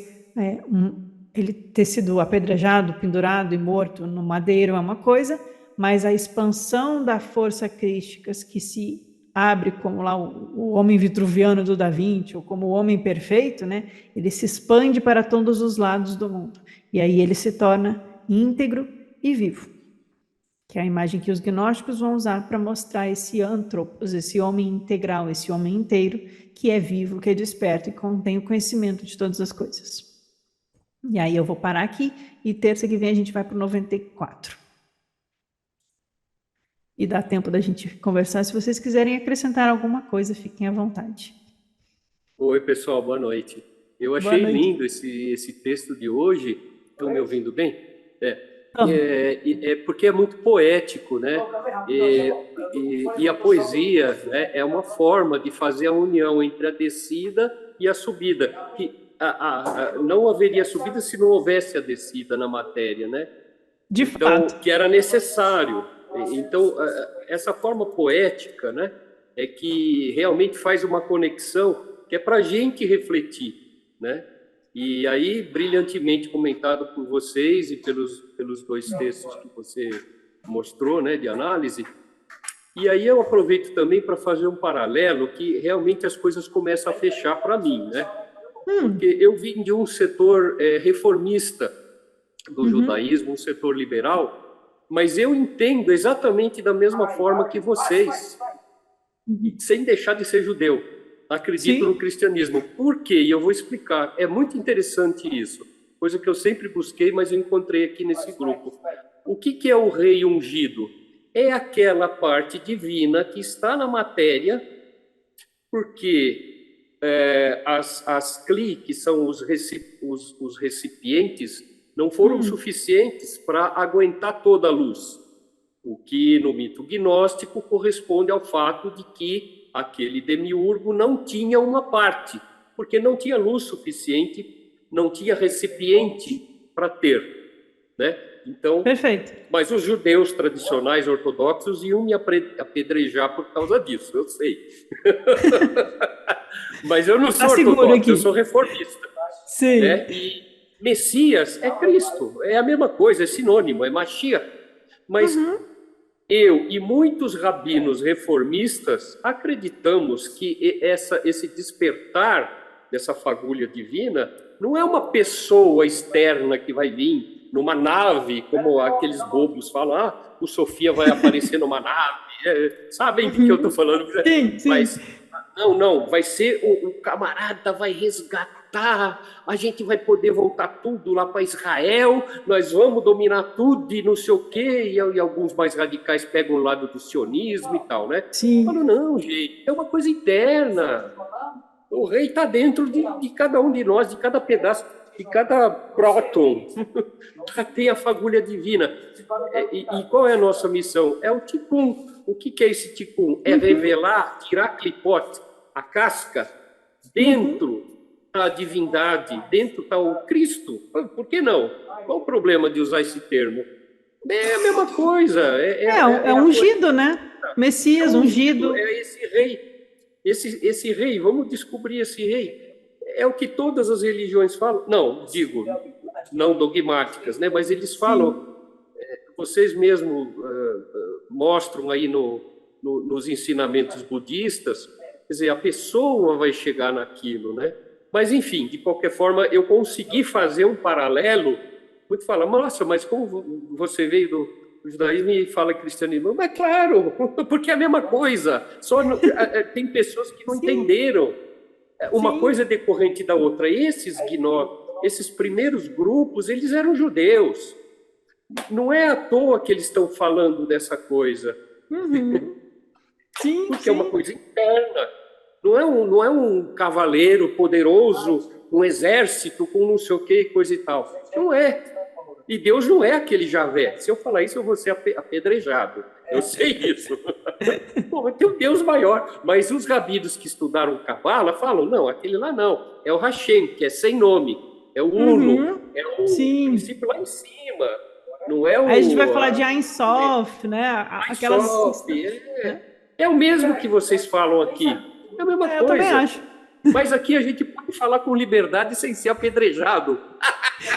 ele ter sido apedrejado, pendurado e morto no madeiro é uma coisa, mas a expansão da força crística que se abre como lá o homem vitruviano do Da Vinci, ou como o homem perfeito, né? Ele se expande para todos os lados do mundo. E aí ele se torna íntegro e vivo, que é a imagem que os gnósticos vão usar para mostrar esse antropos, esse homem integral, esse homem inteiro, que é vivo, que é desperto e contém o conhecimento de todas as coisas. E aí eu vou parar aqui e terça que vem a gente vai para o 94. E dá tempo da gente conversar. Se vocês quiserem acrescentar alguma coisa, fiquem à vontade. Oi, pessoal, boa noite. Eu achei lindo esse texto de hoje. Estão me ouvindo bem? Porque é muito poético, né? E a poesia, né, é uma forma de fazer a união entre a descida e a subida. Que não haveria subida se não houvesse a descida na matéria, né? De fato. Que era necessário. Então, essa forma poética, né, é que realmente faz uma conexão que é para a gente refletir, né? E aí, brilhantemente comentado por vocês e pelos dois textos que você mostrou, né, de análise. E aí eu aproveito também para fazer um paralelo que realmente as coisas começam a fechar para mim, né? Porque eu vim de um setor reformista do judaísmo, um setor liberal, mas eu entendo exatamente da mesma forma que vocês, sem deixar de ser judeu. Acredito no cristianismo. Por quê? E eu vou explicar. É muito interessante isso. Coisa que eu sempre busquei, mas eu encontrei aqui nesse grupo. O que é o rei ungido? É aquela parte divina que está na matéria, porque as cli, que são os recipientes, não foram suficientes para aguentar toda a luz. O que no mito gnóstico corresponde ao fato de que aquele demiurgo não tinha uma parte, porque não tinha luz suficiente, não tinha recipiente para ter, né? Então, perfeito. Mas os judeus tradicionais ortodoxos iam me apedrejar por causa disso, eu sei. Mas eu não sou ortodoxo, eu sou reformista. Sim. Né? E Messias é Cristo, é a mesma coisa, é sinônimo, é Mashiach. Mas eu e muitos rabinos reformistas acreditamos que esse despertar dessa fagulha divina não é uma pessoa externa que vai vir numa nave, como aqueles bobos falam, o Sofia vai aparecer numa nave, sabem do que eu estou falando? Sim, sim. Mas não, vai ser o camarada vai resgatar, a gente vai poder voltar tudo lá para Israel, nós vamos dominar tudo e não sei o quê, e alguns mais radicais pegam o lado do sionismo e tal, né? Sim. Falo, não, gente, é uma coisa interna. O rei está dentro de cada um de nós, de cada pedaço, de cada próton. Tem a fagulha divina. E qual é a nossa missão? É o Tikkun. O que é esse Tikkun? É revelar, tirar a clipote, a casca, dentro da divindade, dentro está o Cristo. Por que não? Qual o problema de usar esse termo? É a mesma coisa. É ungido, né? Messias, ungido. É esse rei. Esse rei, vamos descobrir esse rei. É o que todas as religiões falam. Não, digo, não dogmáticas, né? Mas eles falam, vocês mesmos mostram aí nos ensinamentos budistas, Quer dizer, a pessoa vai chegar naquilo, né? Mas, enfim, de qualquer forma, eu consegui fazer um paralelo. Muito fala, nossa, mas como você veio do judaísmo e fala cristianismo? Mas, claro, porque é a mesma coisa. Só tem pessoas que não entenderam. Uma coisa é decorrente da outra. Esses primeiros grupos, eles eram judeus. Não é à toa que eles estão falando dessa coisa. Sim, porque é uma coisa interna. Não é um cavaleiro poderoso, um exército com não sei o que, coisa e tal. Não é. E Deus não é aquele Javé. Se eu falar isso, eu vou ser apedrejado. Eu sei isso. Bom, tem um Deus maior. Mas os rabinos que estudaram Cabala falam, não, aquele lá não. É o Hashem, que é sem nome. É o Uno. É o princípio lá em cima. Não é o... Aí a gente vai falar de Ein Sof, né? Aquelas... É o mesmo que vocês falam aqui. É a mesma coisa. Eu também acho. Mas aqui a gente pode falar com liberdade sem ser apedrejado.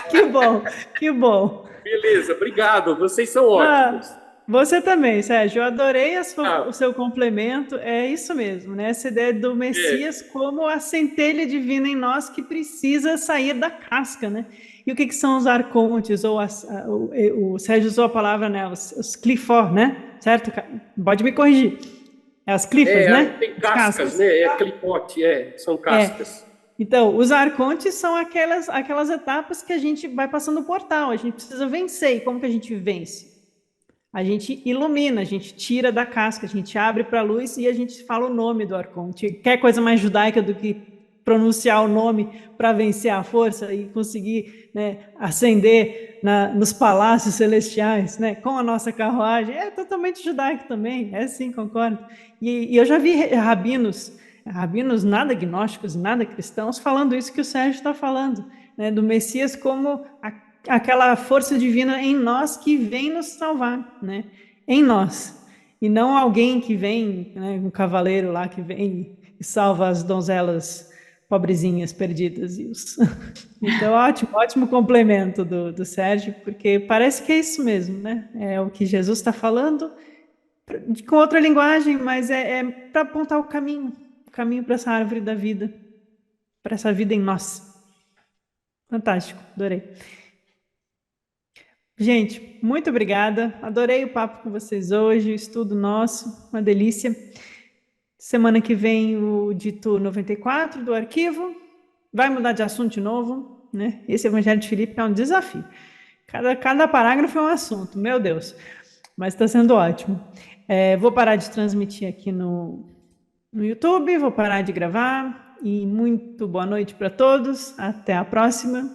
Que bom, que bom. Beleza, obrigado. Vocês são ótimos. Você também, Sérgio. Eu adorei o seu complemento. É isso mesmo, né? Essa ideia do Messias como a centelha divina em nós que precisa sair da casca, né? E o que são os arcontes? Ou o Sérgio usou a palavra, né? Os clifor, né? Certo? Pode me corrigir. É as clifas, né? Tem cascas, né? É clipote, são cascas. Então, os arcontes são aquelas etapas que a gente vai passando o portal, a gente precisa vencer. E como que a gente vence? A gente ilumina, a gente tira da casca, a gente abre para a luz e a gente fala o nome do arconte. Quer coisa mais judaica do que pronunciar o nome para vencer a força e conseguir, né, ascender nos palácios celestiais, né, com a nossa carruagem? É totalmente judaico também, sim, concordo. E eu já vi rabinos nada gnósticos, nada cristãos, falando isso que o Sérgio está falando, né, do Messias como aquela força divina em nós que vem nos salvar, né, em nós, e não alguém que vem, né, um cavaleiro lá que vem e salva as donzelas pobrezinhas perdidas. Então, ótimo complemento do Sérgio, porque parece que é isso mesmo, né? É o que Jesus está falando, com outra linguagem, mas é para apontar o caminho para essa árvore da vida, para essa vida em nós. Fantástico, adorei. Gente, muito obrigada, adorei o papo com vocês hoje, o estudo nosso, uma delícia. Semana que vem o dito 94 do arquivo, vai mudar de assunto de novo, né? Esse Evangelho de Filipe é um desafio. Cada parágrafo é um assunto, meu Deus, mas está sendo ótimo. Vou parar de transmitir aqui no YouTube, vou parar de gravar, e muito boa noite para todos, até a próxima.